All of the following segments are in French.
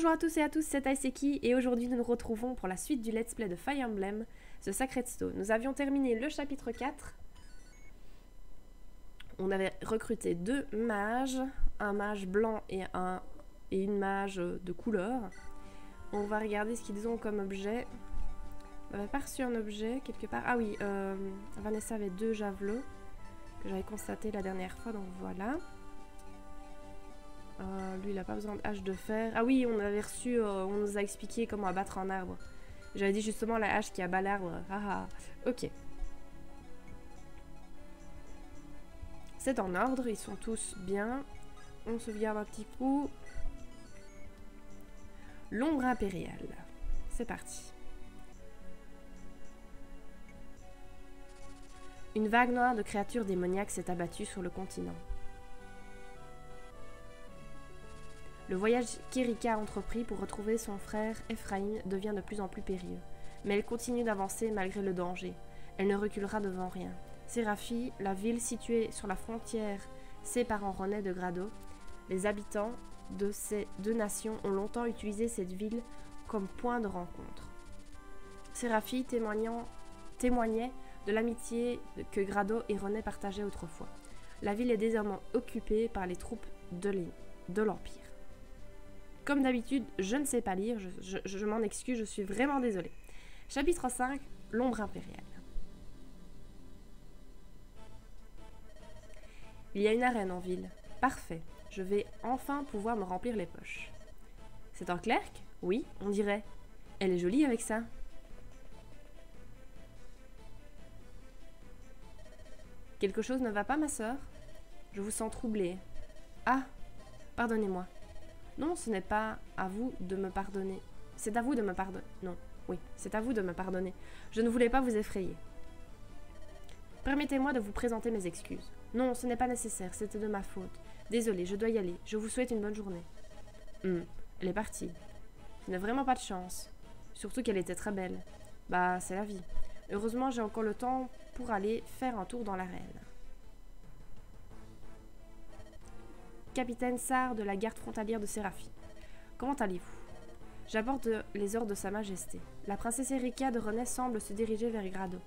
Bonjour à tous et à tous, c'est Aiseki et aujourd'hui nous nous retrouvons pour la suite du let's play de Fire Emblem, The Sacred Stone. Nous avions terminé le chapitre 4. On avait recruté 2 mages, un mage blanc et une mage de couleur. On va regarder ce qu'ils ont comme objet. On n'avait pas reçu un objet quelque part. Ah oui, Vanessa avait 2 javelots que j'avais constaté la dernière fois, donc voilà. Lui, il n'a pas besoin de hache de fer. Ah oui, on avait reçu, on nous a expliqué comment abattre un arbre. J'avais dit justement la hache qui abat l'arbre. Ah, ok. C'est en ordre, ils sont tous bien. On sauvegarde un petit coup. L'ombre impériale. C'est parti. Une vague noire de créatures démoniaques s'est abattue sur le continent. Le voyage qu'Erika a entrepris pour retrouver son frère Ephraim devient de plus en plus périlleux. Mais elle continue d'avancer malgré le danger. Elle ne reculera devant rien. Séraphie, la ville située sur la frontière séparant Ronnet de Grado, les habitants de ces 2 nations ont longtemps utilisé cette ville comme point de rencontre. Séraphie témoignait de l'amitié que Grado et Ronnet partageaient autrefois. La ville est désormais occupée par les troupes de l'Empire. Comme d'habitude, je ne sais pas lire, je m'en excuse, je suis vraiment désolée. Chapitre 5, l'ombre impériale. Il y a une arène en ville. Parfait, je vais enfin pouvoir me remplir les poches. C'est un clerc? Oui, on dirait. Elle est jolie avec ça. Quelque chose ne va pas, ma sœur? Je vous sens troublée. Ah, pardonnez-moi. Non, ce n'est pas à vous de me pardonner. C'est à vous de me pardonner. Non, oui, c'est à vous de me pardonner. Je ne voulais pas vous effrayer. Permettez-moi de vous présenter mes excuses. Non, ce n'est pas nécessaire, c'était de ma faute. Désolée, je dois y aller. Je vous souhaite une bonne journée. Elle est partie. Je n'ai vraiment pas de chance. Surtout qu'elle était très belle. Bah, c'est la vie. Heureusement, j'ai encore le temps pour aller faire un tour dans l'arène. Capitaine Sar de la garde frontalière de Séraphie. Comment allez-vous? J'apporte les ordres de Sa Majesté. La princesse Erika de Ronnet semble se diriger vers Grado.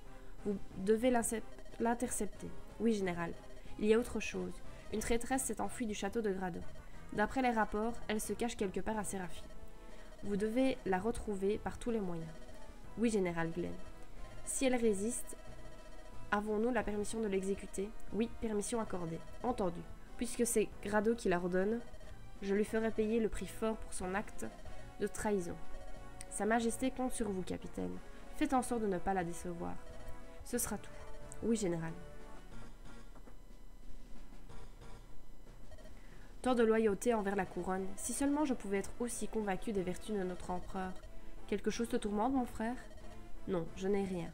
Vous devez l'intercepter. Oui, général. Il y a autre chose. Une traîtresse s'est enfuie du château de Grado. D'après les rapports, elle se cache quelque part à Séraphie. Vous devez la retrouver par tous les moyens. Oui, général Glenn. Si elle résiste, avons-nous la permission de l'exécuter? Oui, permission accordée. Entendu. Puisque c'est Grado qui l'ordonne, je lui ferai payer le prix fort pour son acte de trahison. Sa Majesté compte sur vous, capitaine. Faites en sorte de ne pas la décevoir. Ce sera tout. Oui, général. Tant de loyauté envers la couronne. Si seulement je pouvais être aussi convaincu des vertus de notre empereur. Quelque chose te tourmente, mon frère? Non, je n'ai rien.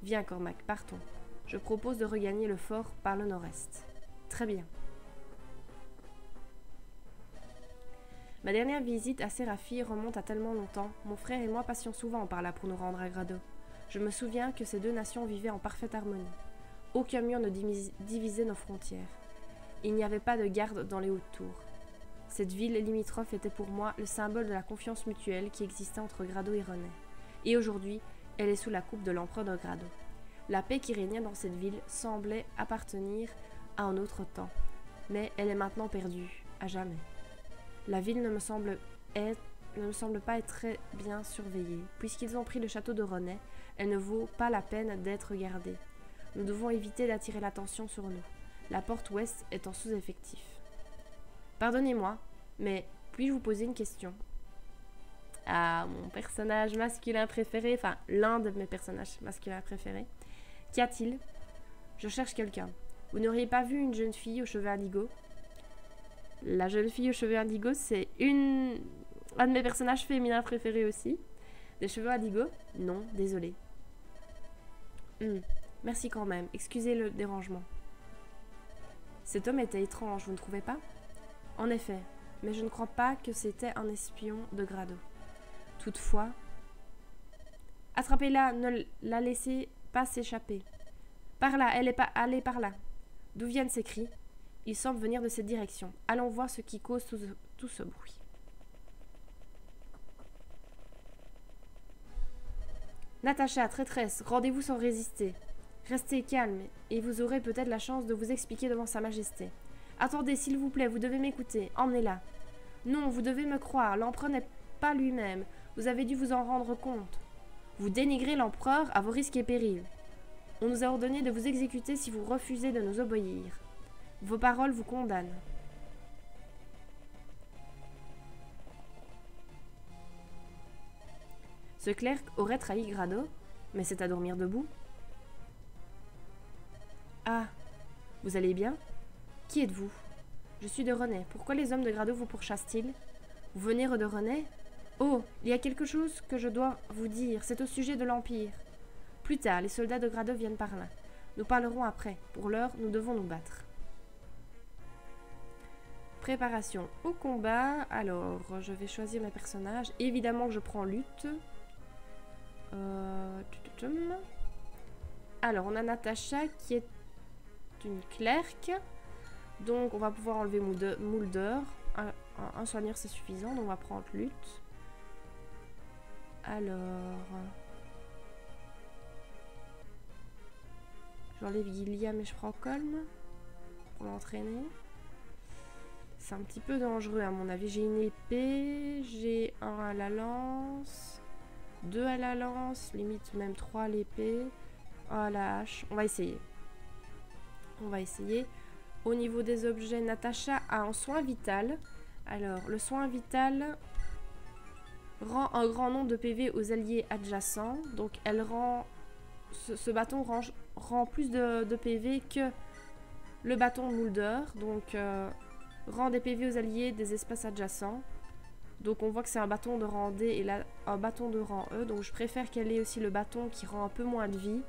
Viens, Cormac, partons. Je propose de regagner le fort par le nord-est. Très bien. Ma dernière visite à Séraphie remonte à tellement longtemps. Mon frère et moi passions souvent par là pour nous rendre à Grado. Je me souviens que ces 2 nations vivaient en parfaite harmonie. Aucun mur ne divisait nos frontières. Il n'y avait pas de garde dans les hautes tours. Cette ville limitrophe était pour moi le symbole de la confiance mutuelle qui existait entre Grado et Ronnet. Et aujourd'hui, elle est sous la coupe de l'empereur de Grado. La paix qui régnait dans cette ville semblait appartenir à un autre temps. Mais elle est maintenant perdue, à jamais. La ville ne me semble pas être très bien surveillée. Puisqu'ils ont pris le château de Ronnet, elle ne vaut pas la peine d'être gardée. Nous devons éviter d'attirer l'attention sur nous. La porte ouest est en sous-effectif. Pardonnez-moi, mais puis-je vous poser une question? Ah, mon personnage masculin préféré, enfin l'un de mes personnages masculins préférés. Qu'y a-t-il? Je cherche quelqu'un. Vous n'auriez pas vu une jeune fille aux cheveux indigo? La jeune fille aux cheveux indigo, c'est un de mes personnages féminins préférés aussi. Des cheveux indigo? Non, désolé. Merci quand même, excusez le dérangement. Cet homme était étrange, vous ne trouvez pas? En effet, mais je ne crois pas que c'était un espion de Grado. Toutefois... Attrapez-la, ne la laissez pas s'échapper. Par là, elle est pas allée par là. D'où viennent ces cris? Il semble venir de cette direction. Allons voir ce qui cause tout ce bruit. Natacha, traîtresse, rendez-vous sans résister. Restez calme, et vous aurez peut-être la chance de vous expliquer devant Sa Majesté. Attendez, s'il vous plaît, vous devez m'écouter. Emmenez-la. Non, vous devez me croire, l'empereur n'est pas lui-même. Vous avez dû vous en rendre compte. Vous dénigrez l'empereur à vos risques et périls. On nous a ordonné de vous exécuter si vous refusez de nous obéir. Vos paroles vous condamnent. Ce clerc aurait trahi Grado, mais c'est à dormir debout. Ah, vous allez bien? Qui êtes-vous? Je suis de Renais. Pourquoi les hommes de Grado vous pourchassent-ils? Vous venez de Renais? Oh, il y a quelque chose que je dois vous dire. C'est au sujet de l'Empire. Plus tard, les soldats de Grado viennent par là. Nous parlerons après. Pour l'heure, nous devons nous battre. Préparation au combat. Alors, je vais choisir mes personnages. Évidemment que je prends lutte. Alors, on a Natacha qui est une clerc. Donc, on va pouvoir enlever Mulder. Un soigneur, c'est suffisant. Donc, on va prendre lutte. Alors... J'enlève Gilliam et je prends Colm pour l'entraîner. C'est un petit peu dangereux à mon avis. J'ai une épée, j'ai un à la lance, 2 à la lance, limite même 3 à l'épée, 1 à la hache. On va essayer. On va essayer. Au niveau des objets, Natacha a un soin vital. Alors, le soin vital rend un grand nombre de PV aux alliés adjacents. Donc, elle rend... Ce bâton rend plus de PV que le bâton Mulder. Donc, rend des PV aux alliés des espaces adjacents. Donc, on voit que c'est un bâton de rang D et là, un bâton de rang E. Donc, je préfère qu'elle ait aussi le bâton qui rend un peu moins de vie.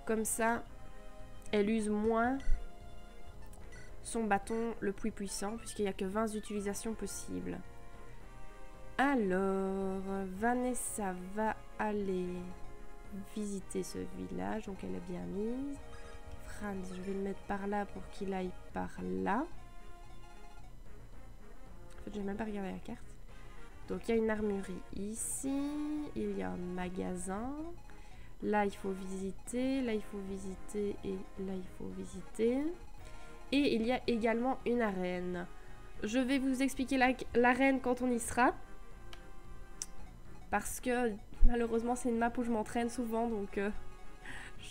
Comme ça, elle use moins son bâton le plus puissant, puisqu'il n'y a que 20 utilisations possibles. Alors, Vanessa va aller visiter ce village, donc elle est bien mise. Franz, je vais le mettre par là pour qu'il aille par là. En fait, j'ai même pas regardé la carte. Donc, il y a une armurerie ici, il y a un magasin. Là, il faut visiter, là, il faut visiter et là, il faut visiter. Et il y a également une arène. Je vais vous expliquer l'arène quand on y sera. Parce que malheureusement, c'est une map où je m'entraîne souvent. Donc,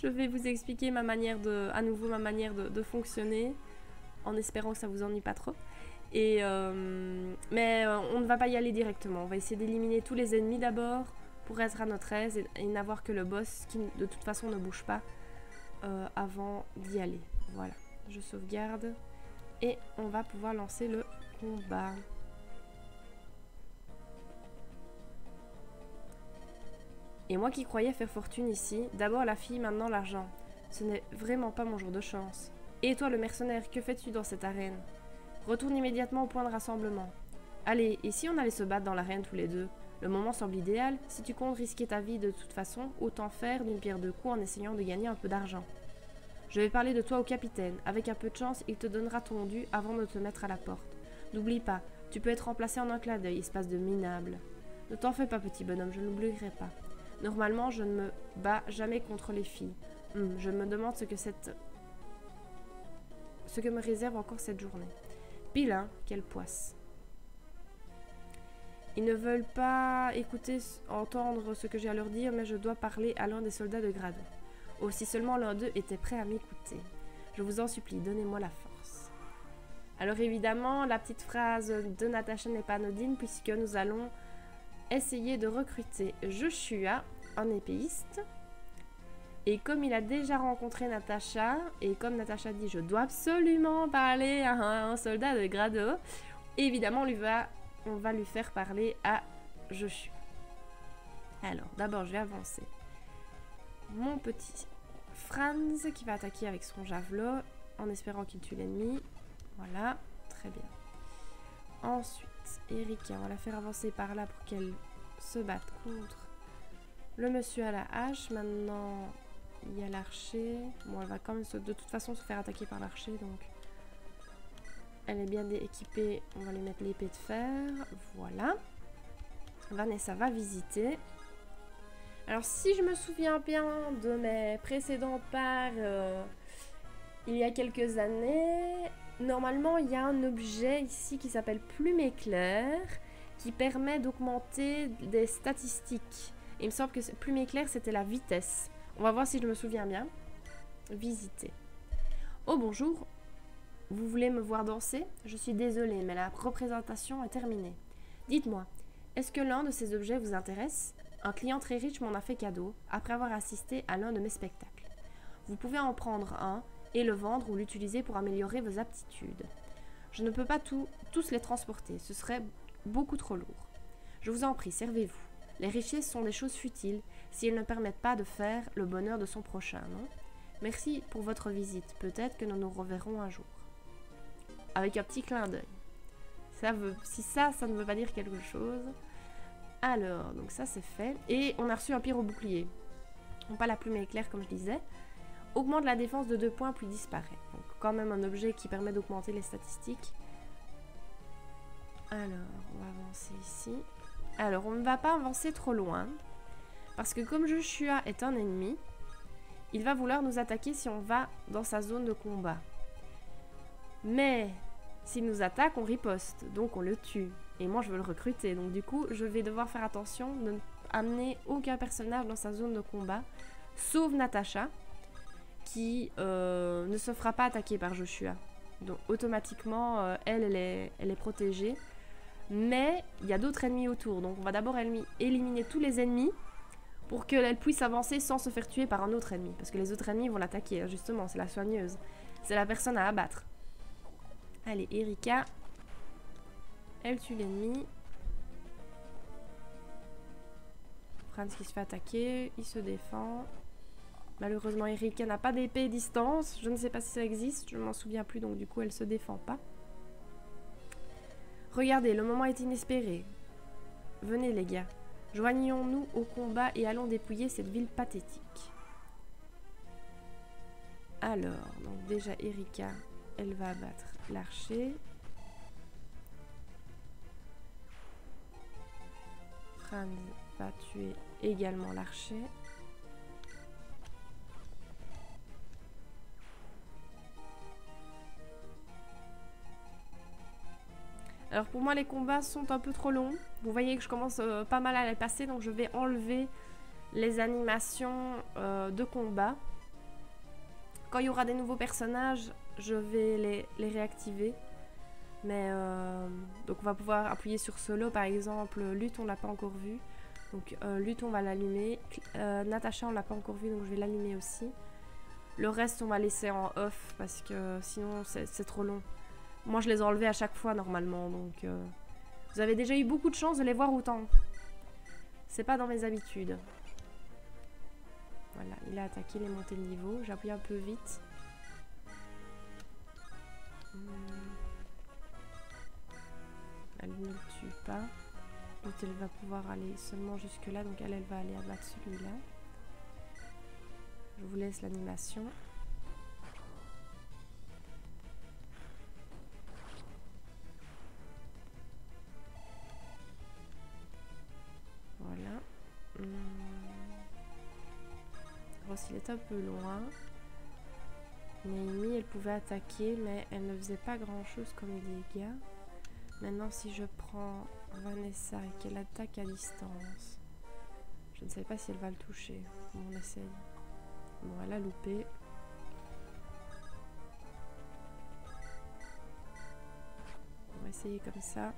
je vais vous expliquer ma manière de fonctionner. En espérant que ça vous ennuie pas trop. Et, mais on ne va pas y aller directement. On va essayer d'éliminer tous les ennemis d'abord. Pour être à notre aise et n'avoir que le boss qui de toute façon ne bouge pas avant d'y aller. Voilà. Je sauvegarde et on va pouvoir lancer le combat. Et moi qui croyais faire fortune ici, d'abord la fille, maintenant l'argent. Ce n'est vraiment pas mon jour de chance. Et toi le mercenaire, que fais-tu dans cette arène? Retourne immédiatement au point de rassemblement. Allez, et si on allait se battre dans l'arène tous les deux? Le moment semble idéal. Si tu comptes risquer ta vie de toute façon, autant faire d'une pierre deux coups en essayant de gagner un peu d'argent. Je vais parler de toi au capitaine. Avec un peu de chance, il te donnera ton dû avant de te mettre à la porte. N'oublie pas, tu peux être remplacé en un clin d'œil, espace de minable. Ne t'en fais pas, petit bonhomme, je ne l'oublierai pas. Normalement, je ne me bats jamais contre les filles. Je me demande ce que me réserve encore cette journée. Pile, hein, quelle poisse. Ils ne veulent pas entendre ce que j'ai à leur dire, mais je dois parler à l'un des soldats de Grado. Oh, si seulement l'un d'eux était prêt à m'écouter. Je vous en supplie, donnez-moi la force. Alors évidemment, la petite phrase de Natacha n'est pas anodine puisque nous allons essayer de recruter Joshua, un épéiste. Et comme il a déjà rencontré Natacha, et comme Natacha dit je dois absolument parler à un soldat de Grado, évidemment on va lui faire parler à Joshua. Alors, d'abord je vais avancer. Mon petit Franz qui va attaquer avec son javelot en espérant qu'il tue l'ennemi. Voilà, très bien. Ensuite, Erika, on va la faire avancer par là pour qu'elle se batte contre le monsieur à la hache. Maintenant, il y a l'archer. Bon, elle va quand même de toute façon se faire attaquer par l'archer, donc elle est bien équipée. On va lui mettre l'épée de fer. Voilà. Vanessa va visiter. Alors si je me souviens bien de mes précédents parts il y a quelques années, normalement il y a un objet ici qui s'appelle Plume Éclair qui permet d'augmenter des statistiques. Et il me semble que Plume Éclair c'était la vitesse. On va voir si je me souviens bien. Visiter. Oh bonjour, vous voulez me voir danser? Je suis désolée mais la représentation est terminée. Dites-moi, est-ce que l'un de ces objets vous intéresse? Un client très riche m'en a fait cadeau après avoir assisté à l'un de mes spectacles. Vous pouvez en prendre un et le vendre ou l'utiliser pour améliorer vos aptitudes. Je ne peux pas tous les transporter, ce serait beaucoup trop lourd. Je vous en prie, servez-vous. Les richesses sont des choses futiles si elles ne permettent pas de faire le bonheur de son prochain, non? Merci pour votre visite, peut-être que nous nous reverrons un jour. Avec un petit clin d'œil. Si ça ne veut pas dire quelque chose. Alors, donc ça c'est fait. Et on a reçu un pyro-bouclier. Non pas la plume éclair comme je disais. Augmente la défense de 2 points puis disparaît. Donc quand même un objet qui permet d'augmenter les statistiques. Alors, on va avancer ici. Alors, on ne va pas avancer trop loin. Parce que comme Joshua est un ennemi, il va vouloir nous attaquer si on va dans sa zone de combat. Mais s'il nous attaque, on riposte. Donc on le tue. Et moi, je veux le recruter. Donc du coup, je vais devoir faire attention de ne amener aucun personnage dans sa zone de combat. Sauf Natasha, qui ne se fera pas attaquer par Joshua. Donc automatiquement, elle est protégée. Mais il y a d'autres ennemis autour. Donc on va d'abord éliminer tous les ennemis pour qu'elle puisse avancer sans se faire tuer par un autre ennemi. Parce que les autres ennemis vont l'attaquer, justement. C'est la soigneuse. C'est la personne à abattre. Allez, Erika. Elle tue l'ennemi. Franz qui se fait attaquer. Il se défend. Malheureusement, Erika n'a pas d'épée distance. Je ne sais pas si ça existe. Je ne m'en souviens plus. Donc du coup, elle se défend pas. Regardez, le moment est inespéré. Venez les gars. Joignons-nous au combat et allons dépouiller cette ville pathétique. Alors, donc déjà Erika, elle va abattre l'archer. Franz va tuer également l'archer. Alors pour moi les combats sont un peu trop longs. Vous voyez que je commence pas mal à les passer, donc je vais enlever les animations de combat. Quand il y aura des nouveaux personnages, je vais les réactiver. Mais donc on va pouvoir appuyer sur solo par exemple. Lutte on l'a pas encore vu. Donc lutte on va l'allumer. Natasha on l'a pas encore vu donc je vais l'allumer aussi. Le reste on va laisser en off parce que sinon c'est trop long. Moi, je les ai enlevés à chaque fois, normalement, donc... Vous avez déjà eu beaucoup de chance de les voir autant. C'est pas dans mes habitudes. Voilà, il a attaqué les montées de niveau. J'appuie un peu vite. Elle ne le tue pas. L'autre, elle va pouvoir aller seulement jusque là, donc elle va aller abattre celui-là. Je vous laisse l'animation. Voilà. Ross, il est un peu loin. Naomi, elle pouvait attaquer, mais elle ne faisait pas grand chose comme dégâts. Maintenant, si je prends Vanessa et qu'elle attaque à distance, je ne sais pas si elle va le toucher. On essaye. Bon, elle a loupé. On va essayer comme ça.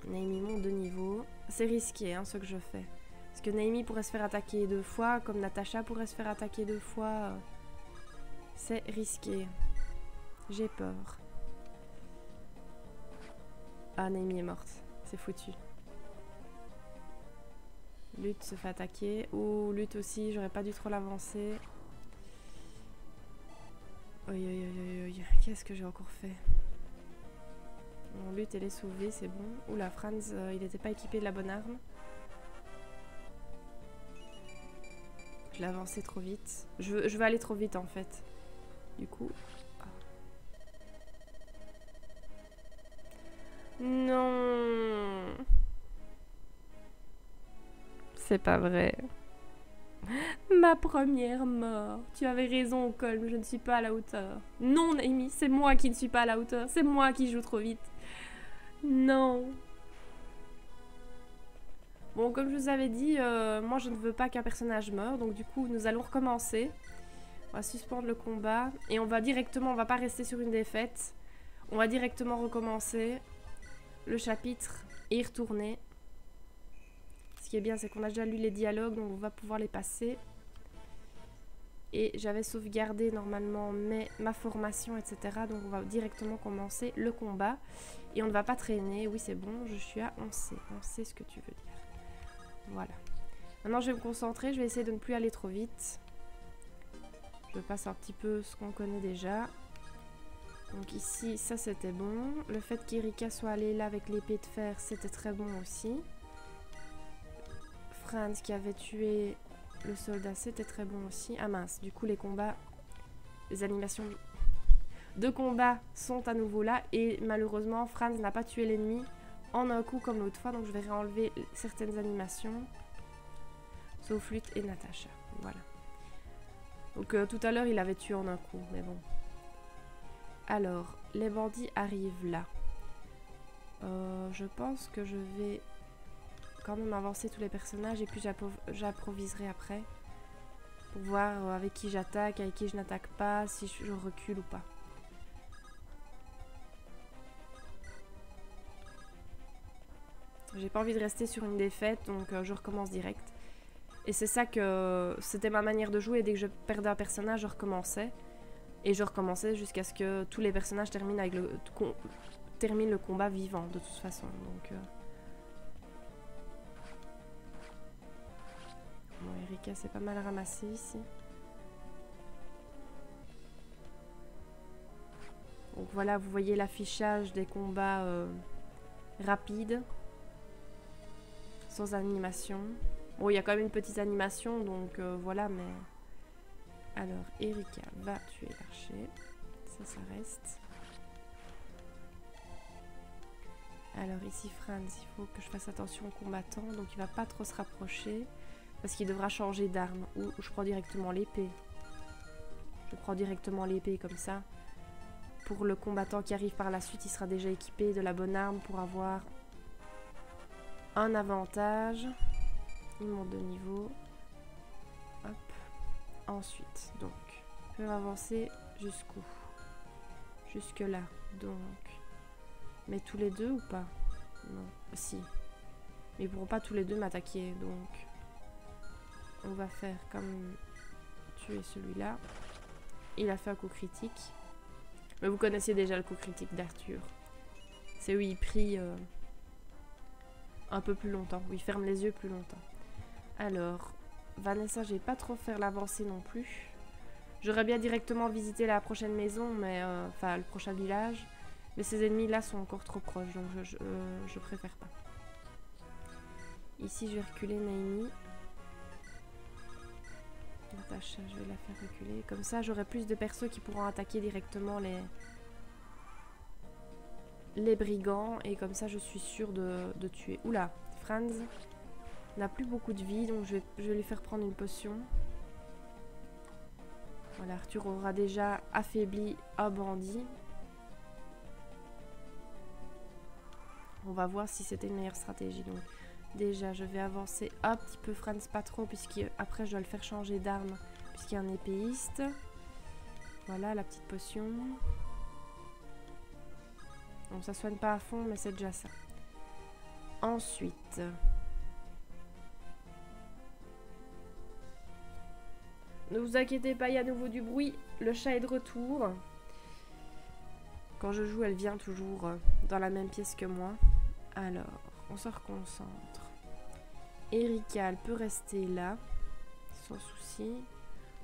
Naomi monte de niveau. C'est risqué hein, ce que je fais. Parce que Naomi pourrait se faire attaquer 2 fois, comme Natasha pourrait se faire attaquer 2 fois. C'est risqué. J'ai peur. Ah, Naomi est morte. C'est foutu. Lutte se fait attaquer. Ou Lutte aussi, j'aurais pas dû trop l'avancer. Qu'est-ce que j'ai encore fait? Bon, Lutte, elle est sauvée, c'est bon. Oula, Franz, il n'était pas équipé de la bonne arme. Je l'ai avancé trop vite. Je veux aller trop vite, en fait. Du coup... Non. C'est pas vrai. Ma première mort. Tu avais raison, Colm, je ne suis pas à la hauteur. Non, Amy, c'est moi qui ne suis pas à la hauteur. C'est moi qui joue trop vite. Non. Bon, comme je vous avais dit, moi je ne veux pas qu'un personnage meure. Donc du coup, nous allons recommencer. On va suspendre le combat. Et on va directement, on va pas rester sur une défaite. On va directement recommencer le chapitre et y retourner. Ce qui est bien, c'est qu'on a déjà lu les dialogues, donc on va pouvoir les passer. Et j'avais sauvegardé normalement ma formation, etc. Donc on va directement commencer le combat. Et on ne va pas traîner. Oui, c'est bon, je suis à on sait. On sait ce que tu veux dire. Voilà. Maintenant, je vais me concentrer. Je vais essayer de ne plus aller trop vite. Je passe un petit peu ce qu'on connaît déjà. Donc ici, ça c'était bon. Le fait qu'Erika soit allée là avec l'épée de fer, c'était très bon aussi. Franz qui avait tué le soldat, c'était très bon aussi. Ah mince, du coup les combats, les animations de combat sont à nouveau là. Et malheureusement, Franz n'a pas tué l'ennemi en un coup comme l'autre fois. Donc je vais réenlever certaines animations. Sauf Lutte et Natacha. Voilà. Donc tout à l'heure, il avait tué en un coup, mais bon. Alors, les bandits arrivent là. Je pense que je vais quand même avancer tous les personnages et puis j'improviserai après. Pour voir avec qui j'attaque, avec qui je n'attaque pas, si je recule ou pas. J'ai pas envie de rester sur une défaite, donc je recommence direct. Et c'est ça que... C'était ma manière de jouer, dès que je perdais un personnage, je recommençais. Et je recommençais jusqu'à ce que tous les personnages terminent le combat vivant, de toute façon. Donc, bon, Erika s'est pas mal ramassée ici. Donc voilà, vous voyez l'affichage des combats rapides. Sans animation. Bon, il y a quand même une petite animation, donc voilà, mais... Alors, Erika va tuer l'archer. Ça reste. Alors ici, Franz, il faut que je fasse attention aux combattants, donc il va pas trop se rapprocher, parce qu'il devra changer d'arme. Ou je prends directement l'épée. Je prends directement l'épée comme ça. Pour le combattant qui arrive par la suite, il sera déjà équipé de la bonne arme pour avoir un avantage. Il monte de niveau. Hop. Ensuite, donc, ils peuvent avancer jusqu'où? Jusque là, donc. Mais tous les deux ou pas? Non, si. Mais ils pourront pas tous les deux m'attaquer, donc. On va faire comme tuer celui-là. Il a fait un coup critique. Mais vous connaissez déjà le coup critique d'Arthur. C'est où il prie un peu plus longtemps, où il ferme les yeux plus longtemps. Alors, Vanessa, je vais pas trop faire l'avancée non plus. J'aurais bien directement visité la prochaine maison, mais enfin le prochain village. Mais ces ennemis-là sont encore trop proches, donc je préfère pas. Ici, je vais reculer Naomi. Natacha, je vais la faire reculer. Comme ça, j'aurai plus de persos qui pourront attaquer directement les brigands. Et comme ça, je suis sûre de tuer. Oula, Franz n'a plus beaucoup de vie, donc je vais lui faire prendre une potion. Voilà, Arthur aura déjà affaibli un bandit. On va voir si c'était une meilleure stratégie. Donc, déjà, je vais avancer un petit peu Franz, pas trop, puisqu'après je dois le faire changer d'arme, puisqu'il y a un épéiste. Voilà, la petite potion. Donc, ça soigne pas à fond, mais c'est déjà ça. Ensuite... Ne vous inquiétez pas, il y a à nouveau du bruit. Le chat est de retour. Quand je joue, elle vient toujours dans la même pièce que moi. Alors, on se reconcentre. Erika, elle peut rester là, sans souci.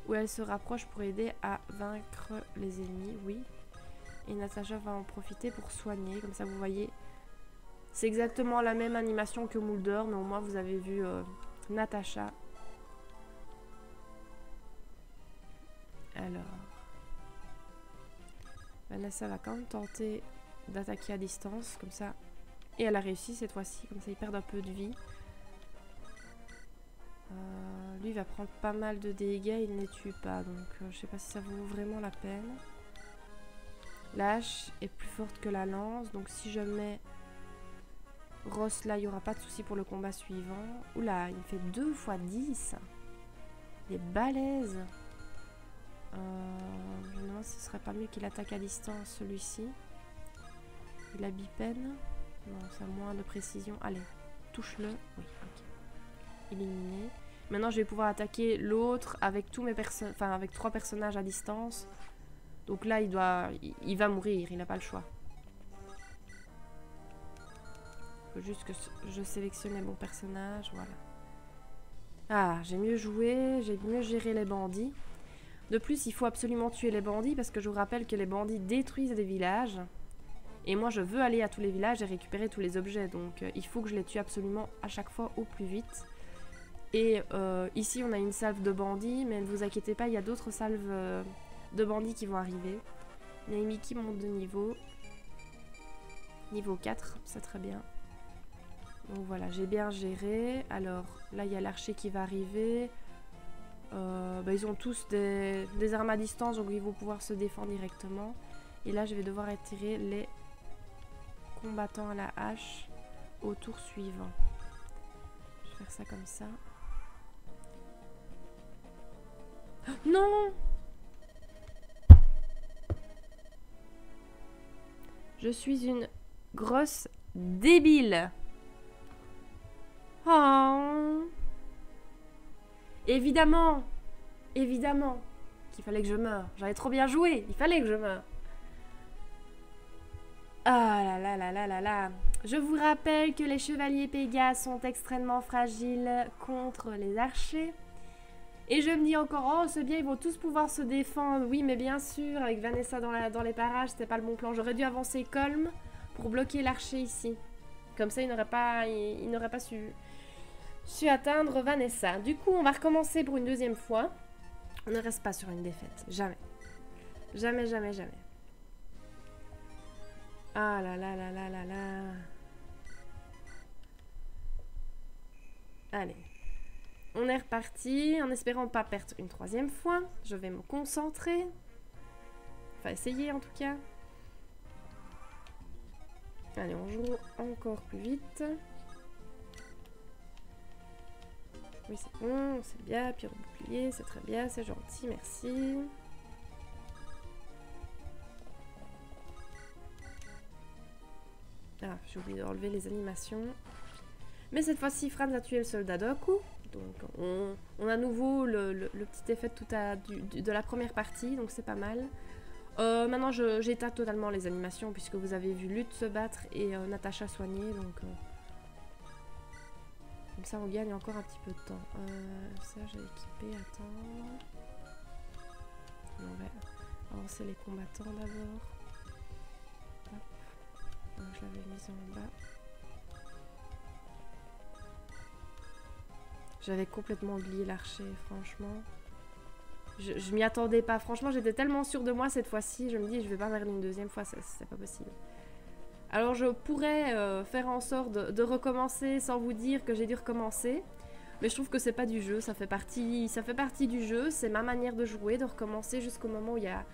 Ou elle se rapproche pour aider à vaincre les ennemis, oui. Et Natacha va en profiter pour soigner. Comme ça, vous voyez, c'est exactement la même animation que Mulder, mais au moins vous avez vu Natacha. Alors, Vanessa va quand même tenter d'attaquer à distance, comme ça. Et elle a réussi cette fois-ci, comme ça ils perdent un peu de vie. Lui va prendre pas mal de dégâts, il ne les tue pas, donc je sais pas si ça vaut vraiment la peine. La hache est plus forte que la lance, donc si je mets Ross là, il n'y aura pas de souci pour le combat suivant. Oula, il me fait 2 x 10. Il est balèze. Je me demande si ce serait pas mieux qu'il attaque à distance celui-ci. Il a bipène. Non, ça a moins de précision. Allez, touche-le. Oui, ok. Éliminé. Maintenant, je vais pouvoir attaquer l'autre avec tous mes personnages, enfin avec 3 personnages à distance. Donc là, il va mourir. Il n'a pas le choix. Il faut juste que je sélectionne les bons personnages. Voilà. Ah, j'ai mieux joué. J'ai mieux géré les bandits. De plus, il faut absolument tuer les bandits parce que je vous rappelle que les bandits détruisent des villages. Et moi, je veux aller à tous les villages et récupérer tous les objets. Donc, il faut que je les tue absolument à chaque fois au plus vite. Et ici, on a une salve de bandits. Mais ne vous inquiétez pas, il y a d'autres salves de bandits qui vont arriver. Naomi qui monte de niveau. Niveau 4, c'est très bien. Donc voilà, j'ai bien géré. Alors, là, il y a l'archer qui va arriver. Ils ont tous des armes à distance, donc ils vont pouvoir se défendre directement. Et là, je vais devoir attirer les combattants à la hache au tour suivant. Je vais faire ça comme ça. Oh, non! Je suis une grosse débile. Oh! Évidemment qu'il fallait que je meure. J'avais trop bien joué, il fallait que je meure. Ah là là là là là là. Je vous rappelle que les chevaliers Pégase sont extrêmement fragiles contre les archers. Et je me dis encore, oh c'est bien, ils vont tous pouvoir se défendre. Oui, mais bien sûr, avec Vanessa dans les parages, c'était pas le bon plan. J'aurais dû avancer Colm pour bloquer l'archer ici. Comme ça, il n'aurait pas su atteindre Vanessa. Du coup, on va recommencer pour une deuxième fois. On ne reste pas sur une défaite. Jamais. Jamais, jamais, jamais. Ah là là là là là là. Allez. On est reparti en espérant ne pas perdre une troisième fois. Je vais me concentrer. Enfin, essayer en tout cas. Allez, on joue encore plus vite. Oui, c'est bon, c'est bien. Pierre au bouclier, c'est très bien, c'est gentil, merci. Ah, j'ai oublié d'enlever les animations. Mais cette fois-ci, Franz a tué le soldat d'un coup. Donc, on a à nouveau le petit effet de la première partie, donc c'est pas mal. Maintenant, j'éteins totalement les animations, puisque vous avez vu Lutte se battre et Natacha soigner, donc... Comme ça, on gagne encore un petit peu de temps. Ça, j'ai équipé, attends... On va avancer les combattants d'abord. Donc, je l'avais mise en bas. J'avais complètement oublié l'archer, franchement. Je m'y attendais pas. Franchement, j'étais tellement sûre de moi cette fois-ci. Je me dis, je vais pas perdre une deuxième fois, c'est pas possible. Alors, je pourrais faire en sorte de recommencer sans vous dire que j'ai dû recommencer. Mais je trouve que c'est pas du jeu. Ça fait partie du jeu. C'est ma manière de jouer, de recommencer jusqu'au moment où il y a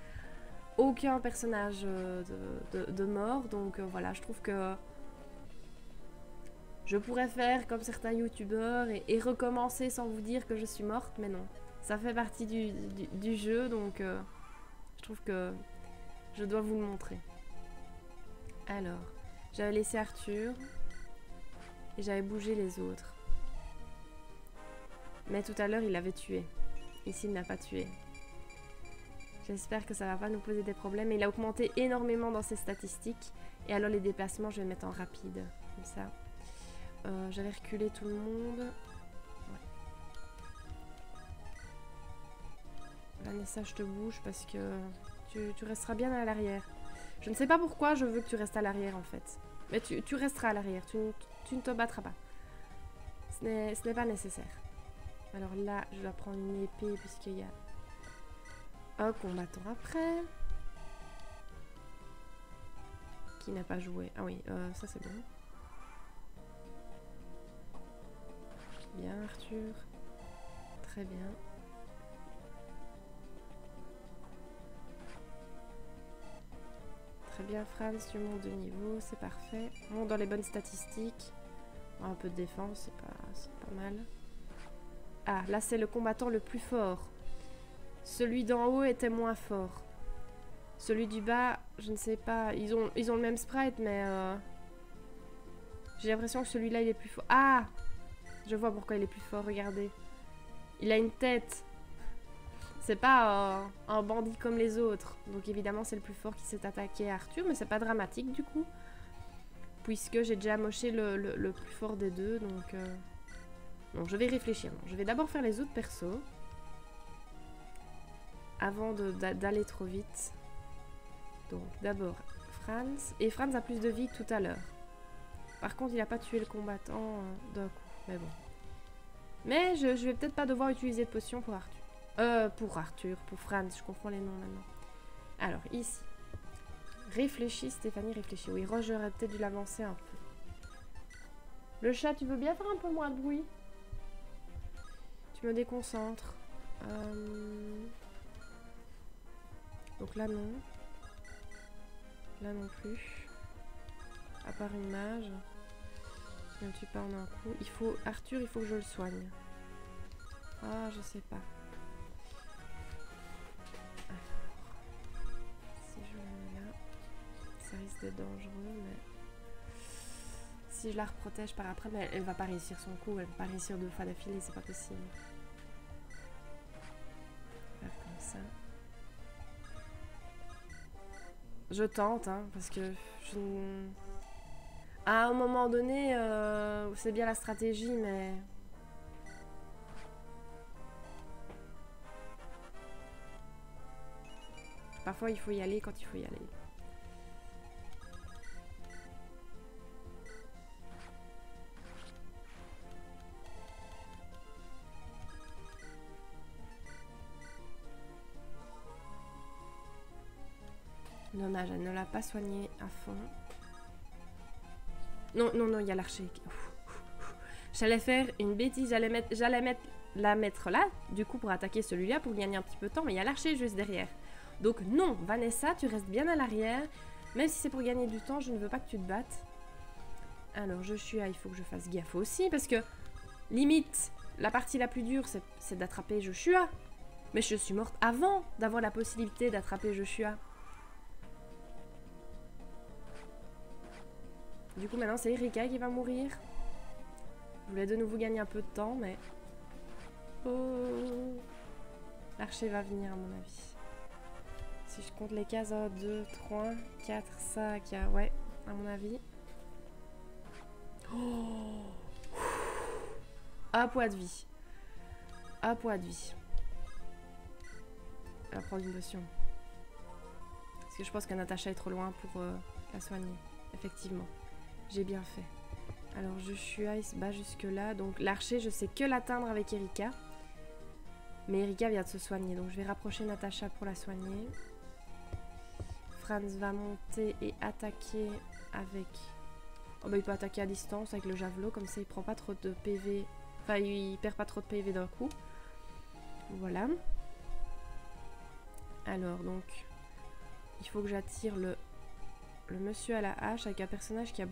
aucun personnage de mort. Donc voilà, je trouve que je pourrais faire comme certains youtubeurs et recommencer sans vous dire que je suis morte, mais non. Ça fait partie du jeu, donc je trouve que je dois vous le montrer. Alors, j'avais laissé Arthur et j'avais bougé les autres. Mais tout à l'heure, il l'avait tué. Ici, il n'a pas tué. J'espère que ça va pas nous poser des problèmes. Il a augmenté énormément dans ses statistiques. Et alors, les déplacements, je vais mettre en rapide. Comme ça. J'avais reculé tout le monde. Ouais. Vanessa, je te bouge parce que tu resteras bien à l'arrière. Je ne sais pas pourquoi je veux que tu restes à l'arrière en fait. Mais tu resteras à l'arrière. Tu ne te battras pas. Ce n'est pas nécessaire. Alors là, je dois prendre une épée puisqu'il y a un combattant après. Qui n'a pas joué. Ah oui, ça c'est bon. Bien Arthur. très bien. Très bien, Franz, tu montes de niveau, c'est parfait. Monte dans les bonnes statistiques. Un peu de défense, c'est pas mal. Ah, là c'est le combattant le plus fort. Celui d'en haut était moins fort. Celui du bas, je ne sais pas. Ils ont le même sprite, mais... j'ai l'impression que celui-là, il est plus fort. Ah! Je vois pourquoi il est plus fort, regardez. Il a une tête. C'est pas un bandit comme les autres. Donc évidemment, c'est le plus fort qui s'est attaqué à Arthur. Mais c'est pas dramatique, du coup. Puisque j'ai déjà moché le plus fort des deux. Donc, non, je vais réfléchir. Non, je vais d'abord faire les autres persos. Avant d'aller trop vite. Donc d'abord Franz. Et Franz a plus de vie que tout à l'heure. Par contre, il n'a pas tué le combattant d'un coup. Mais bon. Mais je vais peut-être pas devoir utiliser de potion pour Arthur. Pour Franz. Je confonds les noms maintenant. Alors, ici. Réfléchis, Stéphanie, réfléchis. Oui, Roche, j'aurais peut-être dû l'avancer un peu. Le chat, tu veux bien faire un peu moins de bruit? Tu me déconcentres. Donc là, non. Là non plus. À part une mage. Je ne tue pas en un coup. Arthur, il faut que je le soigne. Ah, je sais pas. Alors, si je le mets là, ça risque d'être dangereux, mais... Si je la reprotège par après, mais elle va pas réussir son coup, elle va pas réussir 2 fois d'affilée, c'est pas possible. Faire comme ça. Je tente, hein, parce que à un moment donné, c'est bien la stratégie, mais... Parfois, il faut y aller quand il faut y aller. Dommage, elle ne l'a pas soigné à fond. Non, non, non, il y a l'archer. J'allais faire une bêtise, j'allais la mettre là, du coup, pour attaquer celui-là, pour gagner un petit peu de temps, mais il y a l'archer juste derrière. Donc non, Vanessa, tu restes bien à l'arrière. Même si c'est pour gagner du temps, je ne veux pas que tu te battes. Alors, Joshua, il faut que je fasse gaffe aussi, parce que, limite, la partie la plus dure, c'est d'attraper Joshua. Mais je suis morte avant d'avoir la possibilité d'attraper Joshua. Du coup, maintenant, c'est Erika qui va mourir. Je voulais de nouveau gagner un peu de temps, mais... Oh! L'archer va venir, à mon avis. Si je compte les cases, 1, 2, 3, 4, 5, ouais, à mon avis. Oh! Un point de vie. Un point de vie. Elle va prendre une potion. Parce que je pense que Natacha est trop loin pour la soigner. Effectivement. J'ai bien fait. Alors Joshua, il se bat jusque là. Donc l'archer, je sais que l'atteindre avec Erika. Mais Erika vient de se soigner. Donc je vais rapprocher Natacha pour la soigner. Franz va monter et attaquer avec... Oh bah il peut attaquer à distance avec le javelot. Comme ça il prend pas trop de PV. Enfin il perd pas trop de PV d'un coup. Voilà. Alors donc... Il faut que j'attire le monsieur à la hache avec un personnage qui a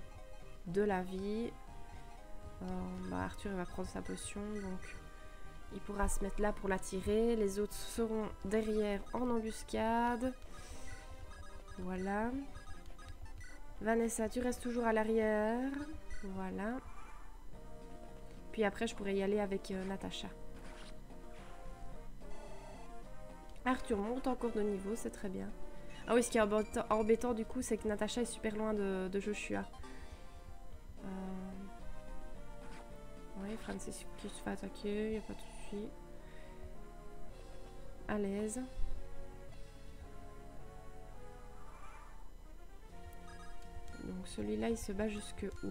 de la vie. Bah Arthur il va prendre sa potion, donc il pourra se mettre là pour l'attirer. Les autres seront derrière en embuscade. Voilà. Vanessa, tu restes toujours à l'arrière. Voilà. Puis après je pourrais y aller avec Natacha. Arthur monte encore de niveau, c'est très bien. Ah oui, ce qui est embêtant du coup, c'est que Natacha est super loin de Joshua. Oui, Francis qui se fait attaquer, il n'y a pas de souci. À l'aise. Donc celui-là, il se bat jusque où?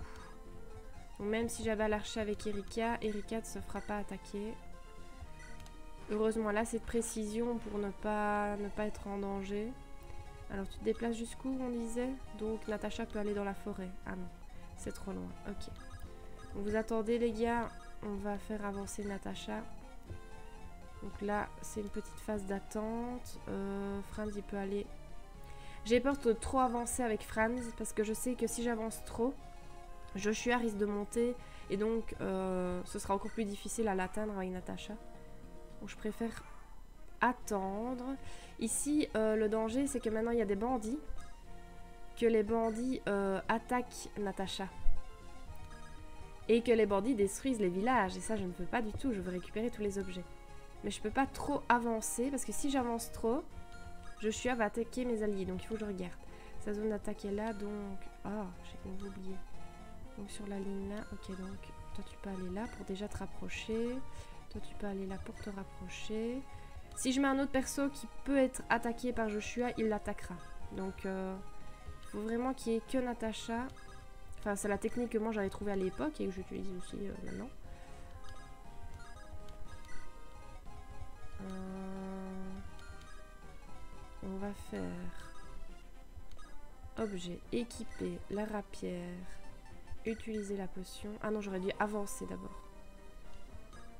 Donc même si j'avais l'archer avec Erika, Erika ne se fera pas attaquer. Heureusement, là, c'est de précision pour ne pas être en danger. Alors, tu te déplaces jusqu'où, on disait? Donc, Natacha peut aller dans la forêt. Ah non, c'est trop loin. Ok. Donc, vous attendez, les gars. On va faire avancer Natacha. Donc là, c'est une petite phase d'attente. Franz, il peut aller... J'ai peur de trop avancer avec Franz parce que je sais que si j'avance trop, Joshua risque de monter et donc ce sera encore plus difficile à l'atteindre avec Natacha. Donc je préfère attendre. Ici, le danger, c'est que maintenant il y a des bandits. Que les bandits attaquent Natacha. Et que les bandits détruisent les villages. Et ça, je ne veux pas du tout. Je veux récupérer tous les objets. Mais je peux pas trop avancer parce que si j'avance trop, Joshua va attaquer mes alliés. Donc il faut que je regarde. Sa zone d'attaque est là, donc... Ah, j'ai oublié. Donc sur la ligne là, ok, donc toi tu peux aller là pour déjà te rapprocher. Toi tu peux aller là pour te rapprocher. Si je mets un autre perso qui peut être attaqué par Joshua, il l'attaquera. Donc il faut vraiment qu'il y ait que Natacha. Enfin c'est la technique que moi j'avais trouvée à l'époque et que j'utilise aussi maintenant. On va faire objet, équiper, la rapière. Utiliser la potion. Ah non, j'aurais dû avancer d'abord.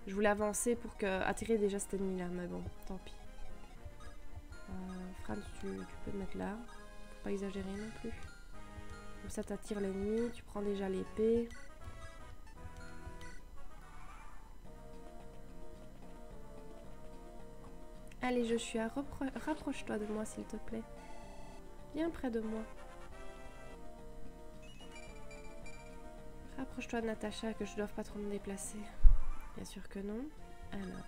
Je voulais avancer pour attirer déjà cet ennemi-là, mais bon, tant pis. Franz, tu peux te mettre là. Faut pas exagérer non plus. Comme ça, t'attires l'ennemi. Tu prends déjà l'épée. Allez, Joshua, rapproche-toi de moi, s'il te plaît. Viens près de moi. Rapproche-toi de Natacha, que je ne doive pas trop me déplacer. Bien sûr que non. Alors.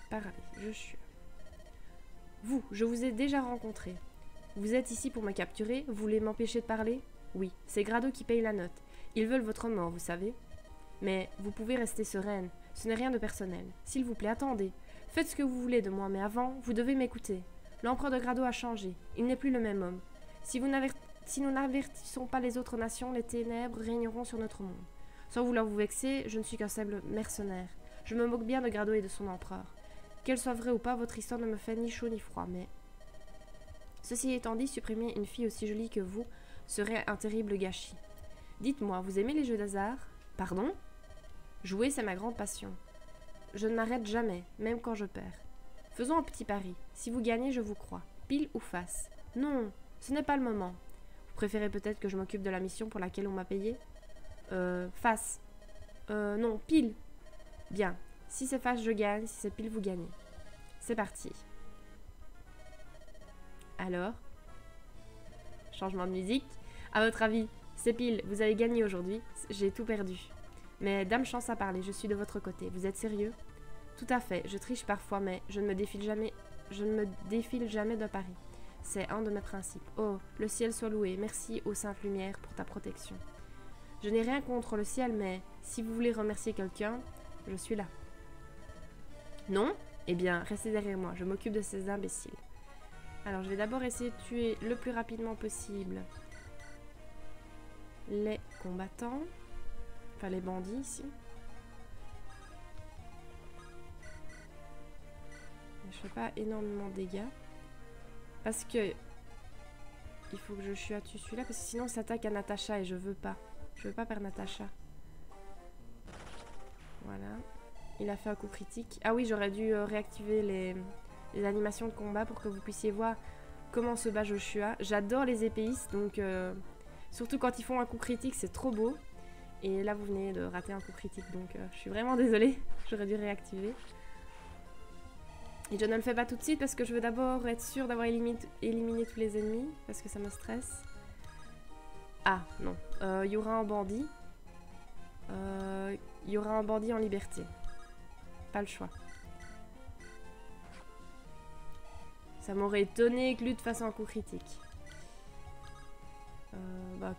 Pareil, Joshua. Vous, je vous ai déjà rencontré. Vous êtes ici pour me capturer? Vous voulez m'empêcher de parler? Oui, c'est Grado qui paye la note. Ils veulent votre mort, vous savez. Mais vous pouvez rester sereine. Ce n'est rien de personnel. S'il vous plaît, attendez. Faites ce que vous voulez de moi, mais avant, vous devez m'écouter. L'empereur de Grado a changé. Il n'est plus le même homme. Si nous n'avertissons pas les autres nations, les ténèbres régneront sur notre monde. Sans vouloir vous vexer, je ne suis qu'un simple mercenaire. Je me moque bien de Grado et de son empereur. Qu'elle soit vraie ou pas, votre histoire ne me fait ni chaud ni froid, mais... Ceci étant dit, supprimer une fille aussi jolie que vous serait un terrible gâchis. Dites-moi, vous aimez les jeux d'hasard? Pardon? Jouer, c'est ma grande passion. Je ne m'arrête jamais, même quand je perds. Faisons un petit pari. Si vous gagnez, je vous crois. Pile ou face? Non, ce n'est pas le moment. Vous préférez peut-être que je m'occupe de la mission pour laquelle on m'a payé? Face. Non, pile. Bien. Si c'est face, je gagne. Si c'est pile, vous gagnez. C'est parti. Alors? Changement de musique. À votre avis, c'est pile. Vous avez gagné aujourd'hui. J'ai tout perdu. Mais dame chance à parler. Je suis de votre côté. Vous êtes sérieux? Tout à fait. Je triche parfois, mais je ne me défile jamais d'un pari. C'est un de mes principes. Oh, le ciel soit loué. Merci aux saintes lumières pour ta protection. Je n'ai rien contre le ciel, mais si vous voulez remercier quelqu'un, je suis là. Non? Eh bien, restez derrière moi. Je m'occupe de ces imbéciles. Alors, je vais d'abord essayer de tuer le plus rapidement possible les combattants. Enfin, les bandits ici. Je fais pas énormément de dégâts. Parce que... Il faut que je tue celui-là, parce que sinon, il s'attaque à Natacha et je veux pas. Je veux pas perdre Natacha. Voilà. Il a fait un coup critique. Ah oui, j'aurais dû réactiver les animations de combat pour que vous puissiez voir comment se bat Joshua. J'adore les épéistes, donc... surtout quand ils font un coup critique, c'est trop beau. Et là, vous venez de rater un coup critique, donc je suis vraiment désolée. J'aurais dû réactiver. Et je ne le fais pas tout de suite parce que je veux d'abord être sûre d'avoir éliminé tous les ennemis, parce que ça me stresse. Ah, non. Il y aura un bandit. Il y aura un bandit en liberté. Pas le choix. Ça m'aurait étonné que Lutte fasse un coup critique.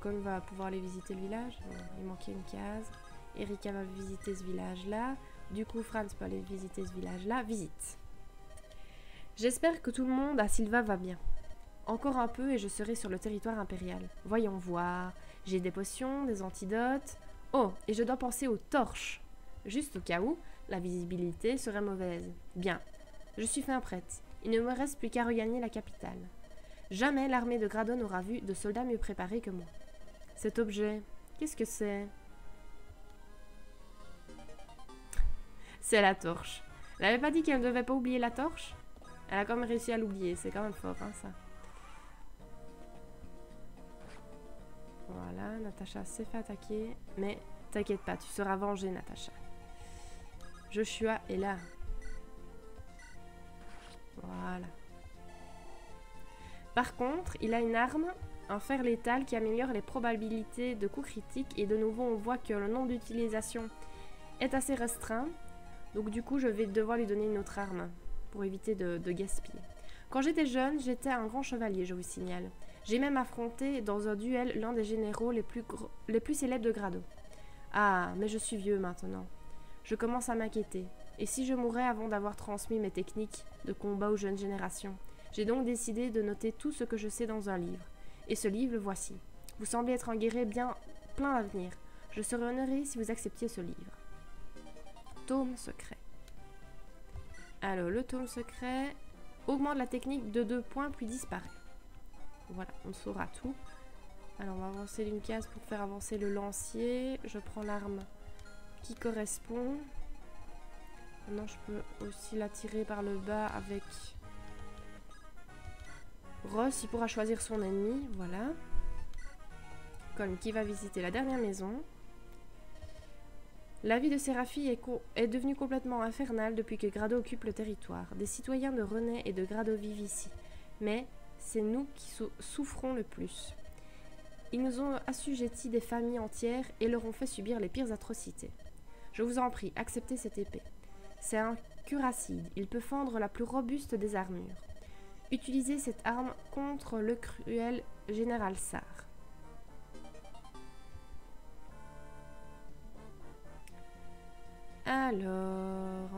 Con va pouvoir aller visiter le village. Il manquait une case. Erika va visiter ce village-là. Du coup, Franz peut aller visiter ce village-là. Visite. J'espère que tout le monde à Silva va bien. Encore un peu et je serai sur le territoire impérial. Voyons voir. J'ai des potions, des antidotes. Oh, et je dois penser aux torches. Juste au cas où, la visibilité serait mauvaise. Bien. Je suis fin prête. Il ne me reste plus qu'à regagner la capitale. Jamais l'armée de Grado n'aura vu de soldats mieux préparés que moi. Cet objet, qu'est-ce que c'est? C'est la torche. Elle avait pas dit qu'elle ne devait pas oublier la torche? Elle a quand même réussi à l'oublier. C'est quand même fort, hein, ça. Voilà, Natacha s'est fait attaquer. Mais t'inquiète pas, tu seras vengée, Natacha. Joshua est là. Voilà. Par contre, il a une arme, un fer létal qui améliore les probabilités de coups critiques. Et de nouveau, on voit que le nombre d'utilisations est assez restreint. Donc du coup, je vais devoir lui donner une autre arme pour éviter de gaspiller. Quand j'étais jeune, j'étais un grand chevalier, je vous signale. J'ai même affronté dans un duel l'un des généraux les plus célèbres de Grado. Ah, mais je suis vieux maintenant. Je commence à m'inquiéter. Et si je mourais avant d'avoir transmis mes techniques de combat aux jeunes générations? J'ai donc décidé de noter tout ce que je sais dans un livre. Et ce livre, le voici. Vous semblez être un guerrier bien plein d'avenir. Je serais honoré si vous acceptiez ce livre. Tome secret. Alors, le tome secret augmente la technique de 2 points puis disparaît. Voilà, on saura tout. Alors, on va avancer d'une case pour faire avancer le lancier. Je prends l'arme qui correspond. Maintenant, je peux aussi la tirer par le bas avec Ross. Il pourra choisir son ennemi. Voilà. Colm qui va visiter la dernière maison. La vie de Séraphie est devenue complètement infernale depuis que Grado occupe le territoire. Des citoyens de René et de Grado vivent ici. Mais c'est nous qui souffrons le plus. Ils nous ont assujettis des familles entières et leur ont fait subir les pires atrocités. Je vous en prie, acceptez cette épée. C'est un cuirasside. Il peut fendre la plus robuste des armures. Utilisez cette arme contre le cruel général Sar. Alors...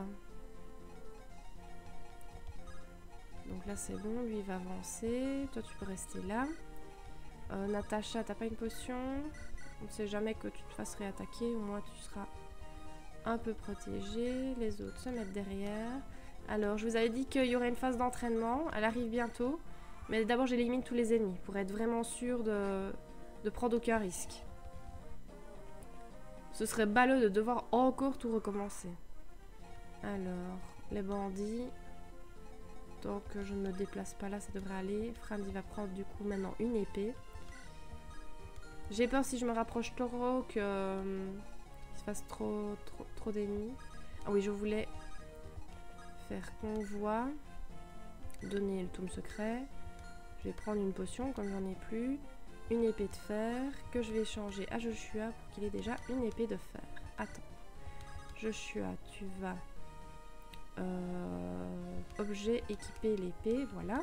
Donc là c'est bon, lui il va avancer. Toi tu peux rester là. Natacha, t'as pas une potion? On ne sait jamais que tu te fasses réattaquer. Au moins tu seras un peu protégé. Les autres se mettent derrière. Alors je vous avais dit qu'il y aurait une phase d'entraînement. Elle arrive bientôt. Mais d'abord j'élimine tous les ennemis pour être vraiment sûr de prendre aucun risque. Ce serait ballot de devoir encore tout recommencer. Alors, les bandits. Donc, je ne me déplace pas là, ça devrait aller. Franz, il va prendre du coup maintenant une épée. J'ai peur si je me rapproche trop qu'il se fasse trop d'ennemis. Ah oui, je voulais faire convoi. Donner le tome secret. Je vais prendre une potion comme j'en ai plus. Une épée de fer que je vais échanger à Joshua pour qu'il ait déjà une épée de fer. Attends. Joshua, tu vas... objet, équiper l'épée, voilà.